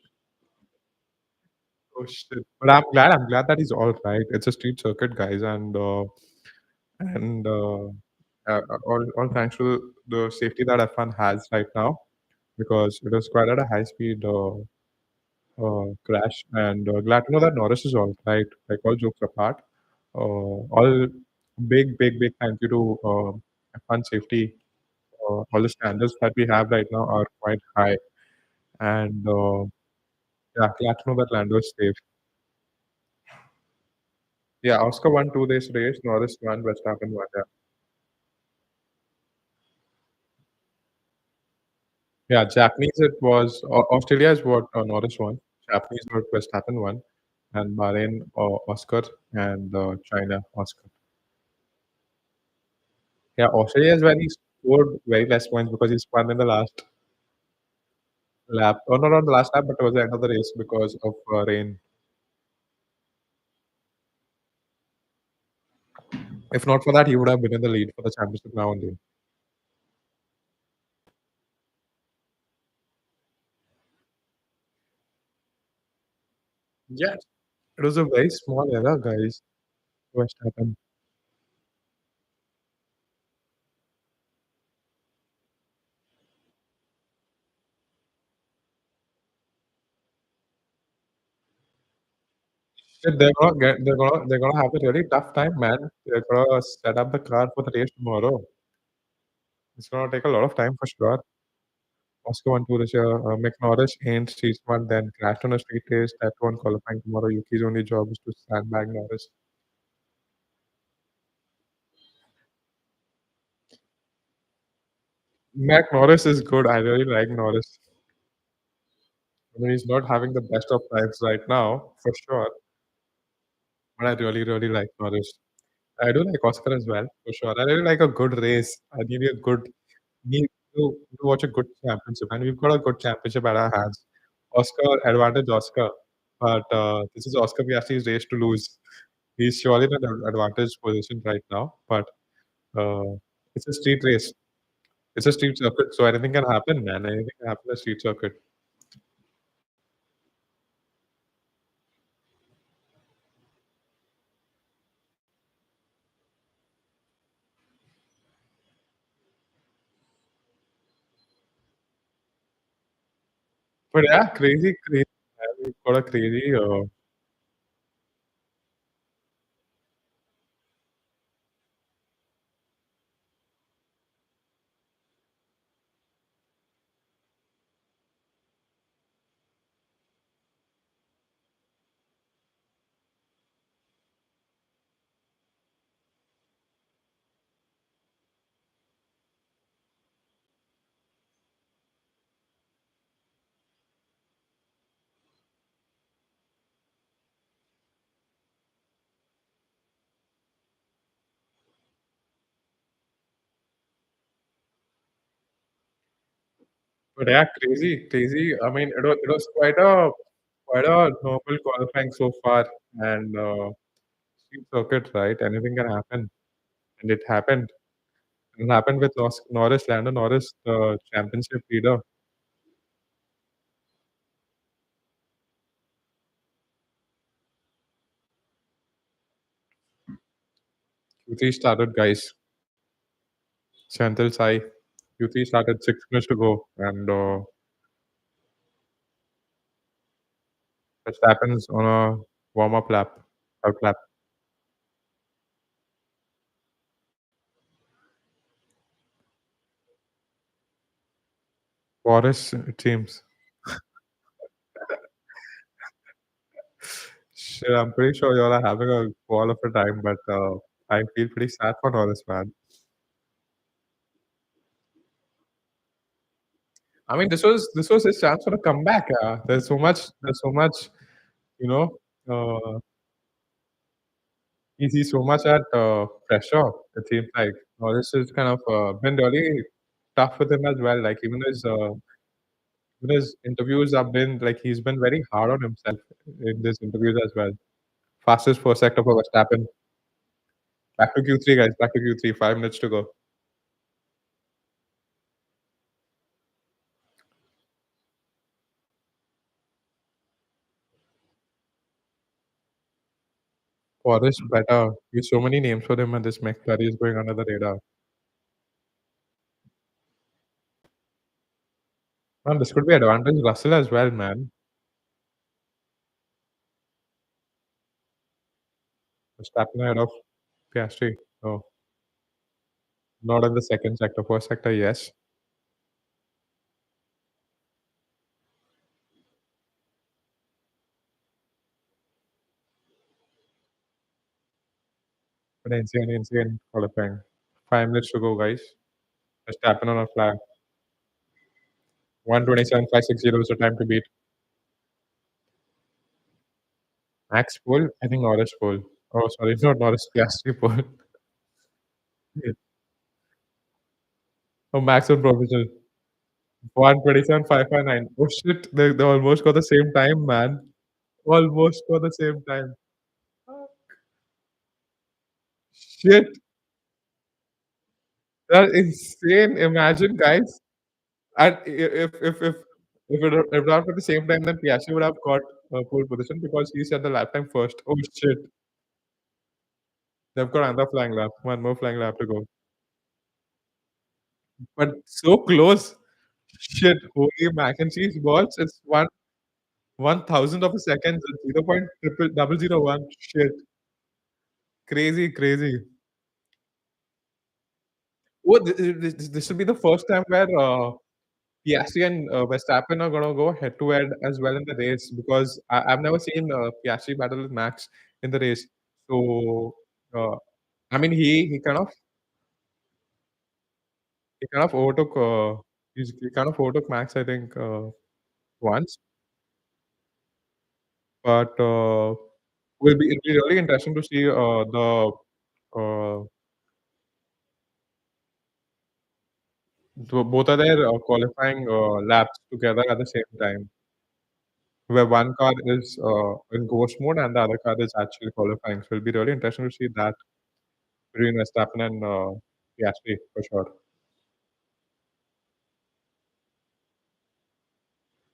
Oh shit! But I'm glad that he's all right. It's a street circuit, guys, and all thanks to the safety that F1 has right now, because it was quite at a high speed crash. And glad to know that Norris is all right. Like, all jokes apart, all big thank you to F1 safety. All the standards that we have right now are quite high, and yeah, glad to know that Lando is safe. Yeah, Oscar won 2 days race, Norris won, Verstappen won. Yeah, yeah. Japanese it was Australia is what Norris won. Japanese what Verstappen won, and Bahrain Oscar, and China Oscar. Yeah, Australia is where he scored very less points because he spun in the last lap. Oh, no, not the last lap, but towards the end of the race because of rain. If not for that, he would have been in the lead for the championship now only. Yes, it was a very small error, guys. Verstappen. Shit, they're gonna have a really tough time, man. They're gonna set up the car for the race tomorrow. It's gonna take a lot of time for sure. Oscar won 2 this year. Mick Norris ain't street smart, then crashed on a street race. That one qualifying tomorrow. Yuki's only job is to sandbag Norris. Mac Norris is good. I really like Norris. I mean, he's not having the best of times right now, for sure. But I really like Norris. I do like Oscar as well, for sure. I really like a good race. I need a good need to watch a good championship, and we've got a good championship at our hands. Oscar advantage Oscar, but this is Oscar Piastri's race to lose. He's surely in an advantage position right now, but uh, it's a street race. It's a street circuit, so anything can happen, man. Anything can happen in a street circuit. But yeah, crazy. Man. We've got a crazy. But yeah, crazy, crazy. I mean, it was quite a normal qualifying so far, and street circuit, right? Anything can happen, and it happened. It happened with Norris, Lando Norris, the championship leader. Q3 started, guys. Chantal Sai. Q3 started 6 minutes to go, and Verstappen's on a warm-up lap, out lap. Boris, it seems. Shit, I'm pretty sure y'all are having a ball of a time, but I feel pretty sad for Norris, man. I mean, this was his chance for a comeback. There's so much, you know. He sees so much at pressure. It seems like Norris has kind of been really tough with him as well. Like even his interviews have been like he's been very hard on himself in these interviews as well. Fastest first sector for Verstappen. Back to Q3, guys. Back to Q3. 5 minutes to go. Forest better. There's so many names for him, and this McFlurry is going under the radar. Man, this could be advantage Russell as well, man. Verstappen ahead of Piastri. No, not in the second sector. First sector, yes. But insane qualifying. 5 minutes to go, guys. Verstappen on a flag. 1:27.560 is the time to beat. Max pole? I think Norris pole. Oh, sorry, not Norris. Piastri pole. Oh, Max on provisional. 1:27.559. Oh shit! They almost got the same time, man. Almost got the same time. Shit! That's insane. Imagine, guys. And if not at the same time, then Piastri would have got pole position because he set the lap time first. Oh shit! They've got another flying lap. One more flying lap to go. But so close. Shit! Holy mac and cheese balls! It's 1/1000 of a second. 0.0001. Shit! Crazy, crazy. Oh, this will be the first time where Piastri and Verstappen are gonna go head to head as well in the race because I've never seen Piastri battle with Max in the race. So I mean, he kind of overtook he kind of overtook Max, I think, once. But it'll be really interesting to see uh, both of their qualifying laps together at the same time. Where one car is in ghost mode and the other car is actually qualifying. So it'll be really interesting to see that between Verstappen and Piastri for sure.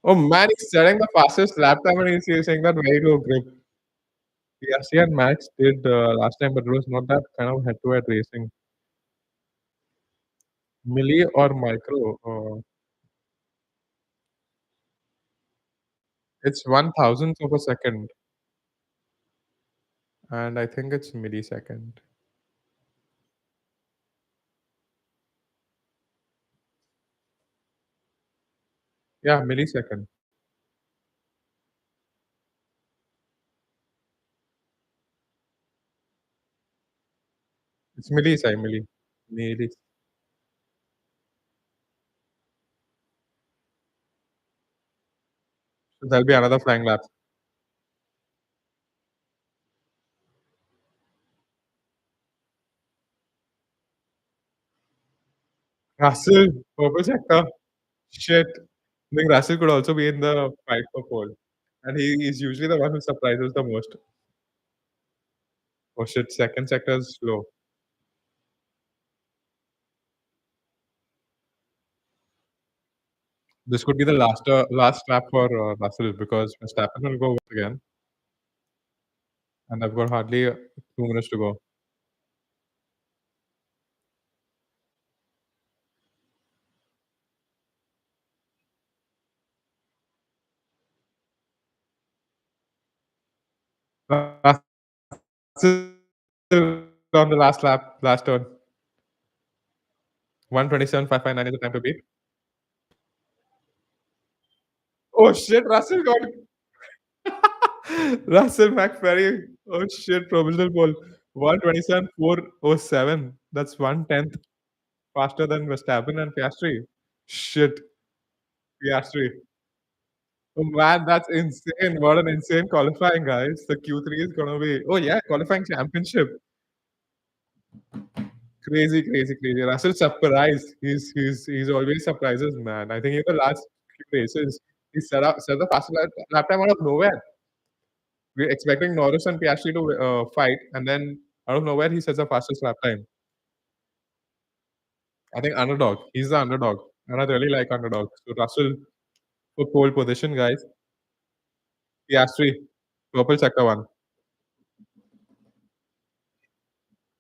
Oh man, he's setting the fastest lap time and he's saying that very low grip. Piastri and Max did last time, but it was not that kind of head-to-head racing. Milli or micro? It's 1/1000th of a second, and I think it's millisecond. Yeah, millisecond. It's milli, I milli. Milli. So there'll be another flying lap. Russell, purple sector. Shit. I think Russell could also be in the fight for pole, and he is usually the one who surprises the most. Oh shit, second sector is slow. This could be the last lap for Russell because Verstappen will go again, and I've got hardly 2 minutes to go. Russell on the last lap, last turn. 1:27.559 is the time to beat. Oh shit, Russell got Russell McFerry. Oh shit, provisional pole. 1:27.407. That's 1/10 faster than Verstappen and Piastri. Shit, Piastri. Oh man, that's insane. What an insane qualifying, guys. The Q3 is gonna be oh yeah, qualifying championship. Crazy, crazy, crazy. Russell surprised. He's always surprises, man. I think in the last few races, he set the fastest lap time out of nowhere. We're expecting Norris and Piastri to fight, and then out of nowhere, he sets the fastest lap time. I think underdog. He's the underdog, and I really like underdogs. So Russell for pole position, guys. Piastri, purple sector one.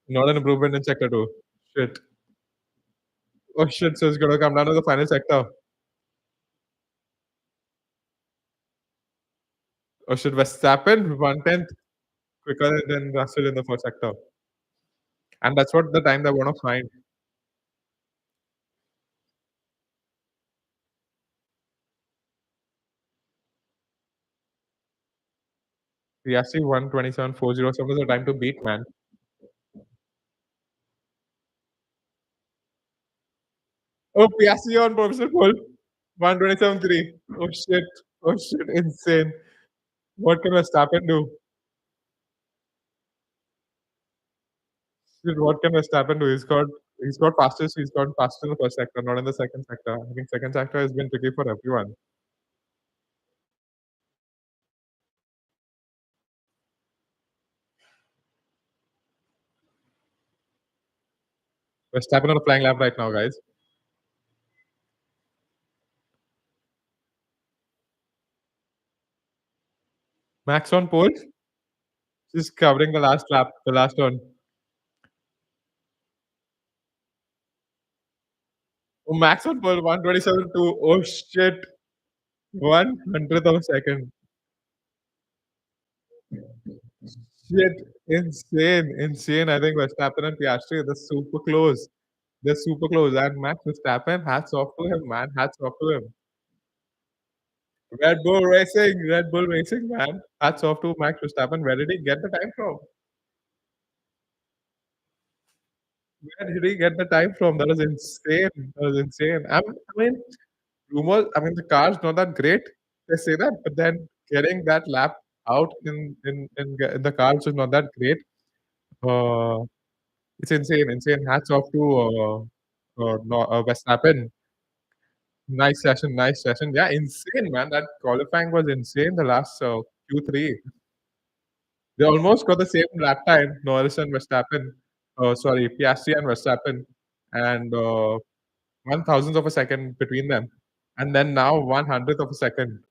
Not an improvement in sector two. Shit. Oh shit. So it's gonna come down to the final sector. Oh shit. Verstappen 1/10 quicker than Russell in the first sector, and that's what the time they want to find. Piastri 1:27.407 is the time to beat, man. Oh, Piastri on provisional pole. 1:27.3. Oh shit. Oh shit. Insane. What can Verstappen do? Shit, what can Verstappen do? He's got fastest. He's got faster in the first sector, not in the second sector. I think second sector has been tricky for everyone. Verstappen on a flying lap right now, guys. Max on pole, just covering the last lap, the last turn. Oh, Max on pole, 1:27.2. Oh shit, 1/100th of a second. Shit, insane, insane. I think Verstappen and Piastri, they're super close. They're super close. And Max Verstappen, hats off to him, man. Hats off to him. Red Bull Racing, man. Hats off to Max Verstappen. Where did he get the time from? Where did he get the time from? That was insane. That was insane. I mean, the car's not that great. They say that, but then getting that lap out in the car which is not that great. Uh, it's insane, insane. Hats off to no, Verstappen. Nice session, nice session. Yeah, insane, man. That qualifying was insane. The last Q3, they almost got the same lap time. Norris and Verstappen. Sorry, Piastri and Verstappen, and 1/1000th of a second between them, and then now 1/100th of a second.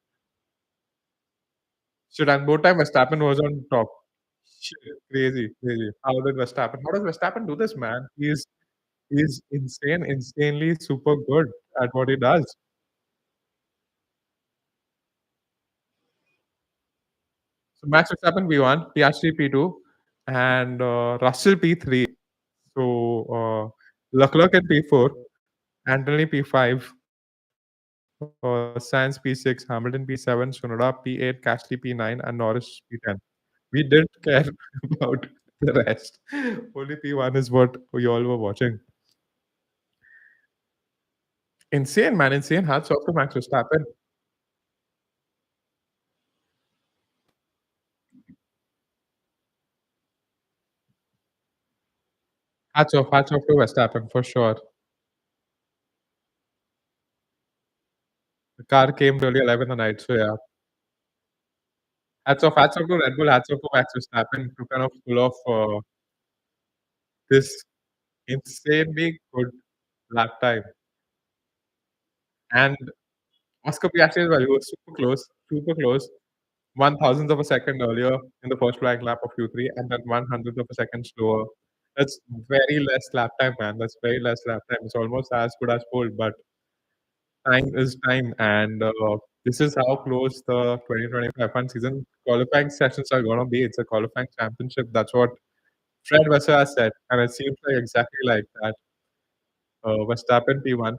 Shit, and both time Verstappen was on top. Shit, crazy, crazy. How does Verstappen do this, man? He's insane, insanely super good at what he does. So Max Verstappen P1, Piastri P2, and Russell P3. So Leclerc in P4, Anthony P5, Sainz P6, Hamilton P7, Tsunoda P8, Gasly P9, and Norris P10. We didn't care about the rest. Only P1 is what we all were watching. Insane, man, insane. Hats off to Max Verstappen. Hats off to Verstappen for sure. car came really alive in the night. So yeah, hats off to Red Bull, hats off to Max Verstappen to kind of pull off this insanely good lap time. And Oscar Piastri as well, he was super close. 1,000th of a second earlier in the first flying lap of Q3, and then 100th of a second slower. That's very less lap time, man. That's very less lap time. It's almost as good as pole, but time is time, and this is how close the 2025 F1 season qualifying sessions are gonna be. It's a qualifying championship. That's what Fred Vesseur has said, and it seems like exactly like that. Verstappen P1,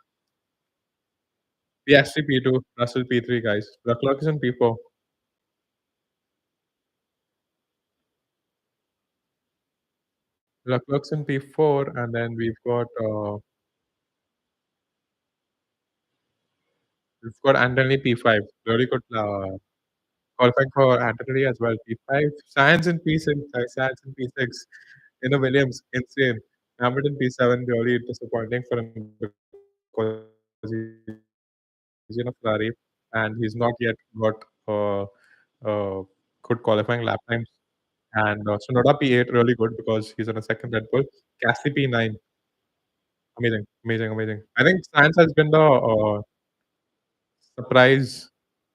Piastri P2, Russell P3, guys. Leclerc is in P4. Leclerc's in P4, and then we've got Anthony P5. Really good qualifying for Anthony as well. P5. Science in P6. Science in P6. In a Williams, insane. Hamilton P7, really disappointing for him because he's in a Ferrari and he's not yet got uh, uh, good qualifying lap times. And Sonoda P8, really good because he's on a second Red Bull. Gasly P9, amazing. I think Science has been the surprise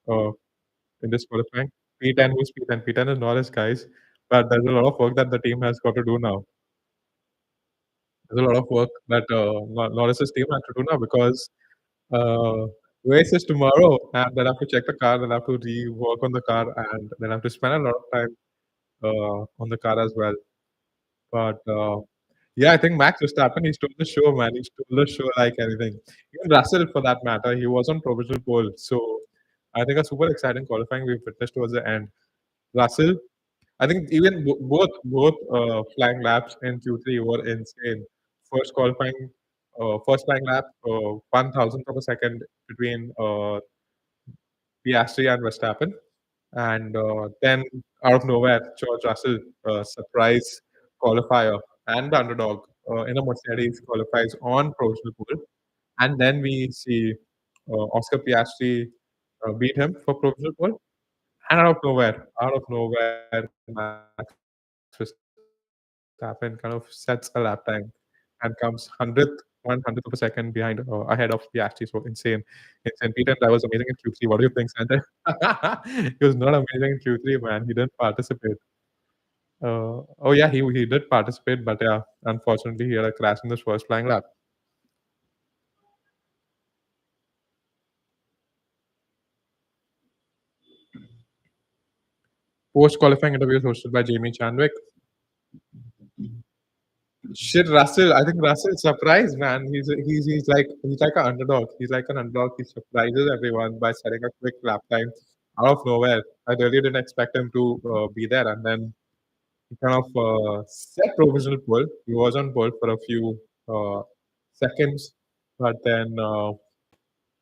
uh, in this qualifying. P10, who's P10? P10 is Norris, guys. But there's a lot of work that the team has got to do now. There's a lot of work that Norris's team has to do now because uh, race is tomorrow, and they'll have to check the car, they'll have to rework on the car, and they'll have to spend a lot of time on the car as well. But yeah, I think Max Verstappen, he stole the show, man. He stole the show like anything. Even Russell, for that matter, he was on provisional pole. So I think a super exciting qualifying we've witnessed towards the end. Russell, I think even both flying laps in Q3 were insane. First qualifying, first flying lap, 1,000th of a second between Piastri and Verstappen, and then out of nowhere, George Russell, surprise qualifier and the underdog in a Mercedes qualifies on provisional pole, and then we see Oscar Piastri beat him for provisional pole, and out of nowhere, Max Verstappen kind of sets a lap time and comes 100th of a second behind ahead of Piastri. So insane. P10 that was amazing in Q3. What do you think, Sanjay? He was not amazing in Q3, man. He didn't participate. Oh yeah, he did participate, but yeah, unfortunately, he had a crash in this first flying lap. Post qualifying interviews hosted by Jamie Chandwick. Shit, Russell. I think Russell surprised, man. He's like an underdog. He's like an underdog. He surprises everyone by setting a quick lap time out of nowhere. I really didn't expect him to be there, and then he kind of set provisional pole. He was on pole for a few seconds, but then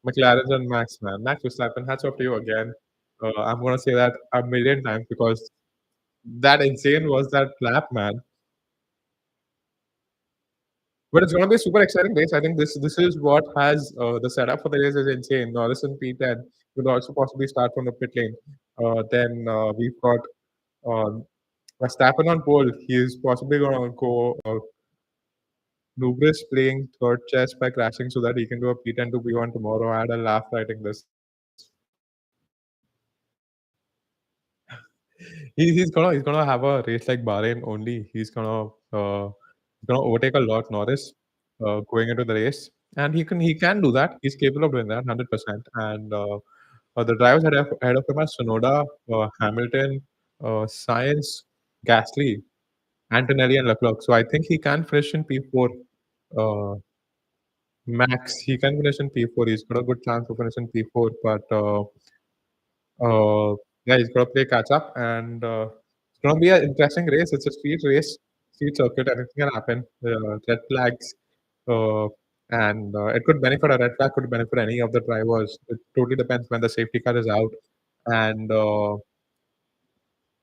McLaren's and Max, man. Max Verstappen, hats off to you again. I'm gonna say that a million times because that insane was that lap, man. But it's gonna be a super exciting race. I think this is what has the setup for the race is insane. Norris and P10 will also possibly start from the pit lane. Then we've got um, Verstappen on pole. He is possibly gonna go Lubris playing third chess by crashing so that he can do a P10 to P1 tomorrow. I had a laugh writing this. He's gonna have a race like Bahrain only. He's gonna overtake a lot Norris going into the race, and he can do that. He's capable of doing that 100%. And the drivers ahead of him are Sonoda, Hamilton, Science, Gasly, Antonelli, and Leclerc. So I think he can finish in P4. Uh, Max, he can finish in P4. He's got a good chance to finish in P4, but yeah, he's got to play catch up, and it's going to be an interesting race. It's a street race, street circuit, anything can happen. Red flags, uh, and it could benefit a red flag, could benefit any of the drivers. It totally depends when the safety car is out, and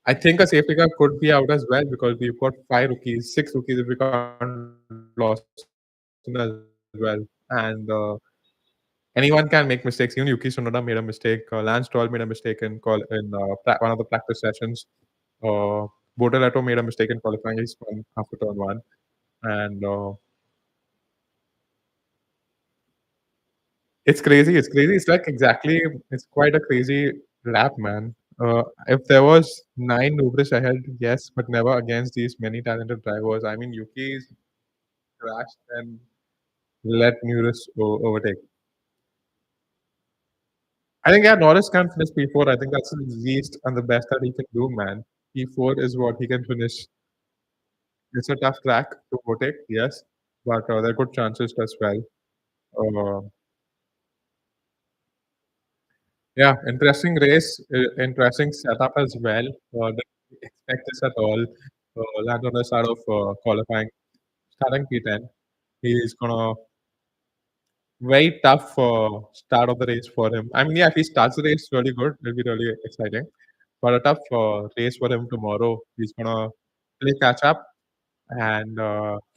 I think a safety car could be out as well because we've got 5 rookies, 6 rookies if we count Lawson as well, and Anyone can make mistakes. Even Yuki Tsunoda made a mistake. Lance Stroll made a mistake in one of the practice sessions. Uh, Bortoleto made a mistake in qualifying. He spun after turn one, and it's crazy. It's crazy. It's like exactly. It's quite a crazy lap, man. If there was 9 Ubris ahead, yes, but never against these many talented drivers. I mean, Yuki's crashed and let Norris overtake. I think yeah, Norris can finish P4. I think that's the least and the best that he can do, man. P4 is what he can finish. It's a tough track to overtake, yes, but there are good chances as well. Uh, yeah, interesting race, interesting setup as well. Didn't expect this at all. Lando Norris out of qualifying, starting P10. He's gonna very tough start of the race for him. I mean, yeah, if he starts the race really good, it'll be really exciting. But a tough race for him tomorrow. He's gonna play catch up. And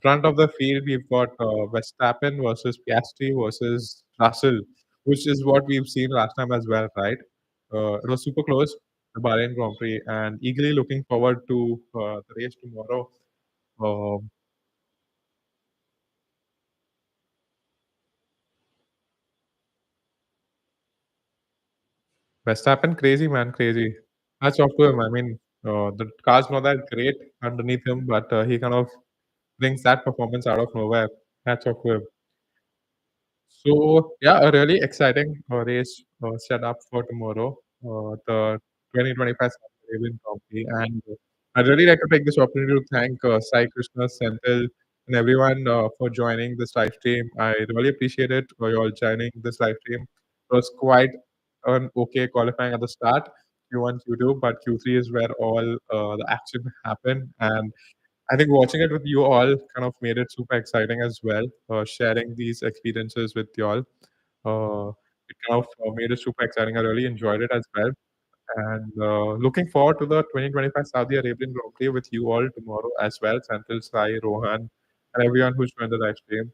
front of the field, we've got Verstappen versus Piastri versus Russell, which is what we've seen last time as well, right? It was super close, the Bahrain Grand Prix, and eagerly looking forward to the race tomorrow. Um Verstappen, crazy man, crazy. Hats off to him. I mean, the car's not that great underneath him, but he kind of brings that performance out of nowhere. Hats off to him. So yeah, a really exciting race set up for tomorrow, the 2025 Saudi Arabian Grand Prix, and I'd really like to take this opportunity to thank Sai Krishna, Senthil, and everyone for joining this live stream. I really appreciate it for you all joining this live stream. It was quite an okay qualifying at the start, Q1, Q2, but Q3 is where all the action happened, and I think watching it with you all kind of made it super exciting as well. Sharing these experiences with you all, it kind of made it super exciting. I really enjoyed it as well, and looking forward to the 2025 Saudi Arabian Grand Prix with you all tomorrow as well. Santil, Sai, Rohan, and everyone who's joined the live stream.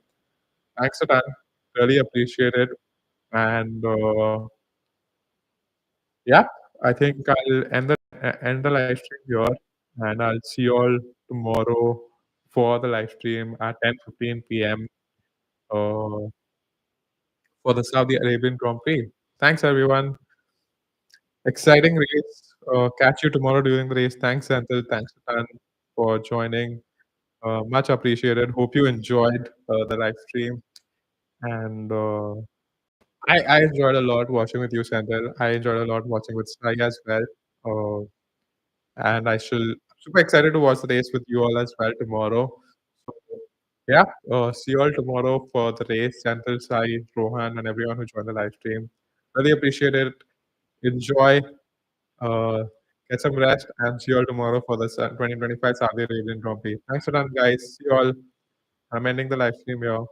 Thanks a ton. Really appreciate it. And yeah, I think I'll end the live stream here, and I'll see you all tomorrow for the live stream at 10:15 p.m. Uh, for the Saudi Arabian Grand Prix. Thanks, everyone. Exciting race. Catch you tomorrow during the race. Thanks, Antil. Thanks a ton for joining. Much appreciated. Hope you enjoyed the live stream. And I enjoyed a lot watching with you, Santel. I enjoyed a lot watching with Sai as well. Uh, and I shall super excited to watch the race with you all as well tomorrow. So yeah, see you all tomorrow for the race. Santil, Sai, Rohan, and everyone who joined the live stream. Really appreciate it. Enjoy. Uh, get some rest, and see you all tomorrow for the 2025 Saudi Arabian Grand Prix. Thanks for that, guys. See you all. I'm ending the live stream here.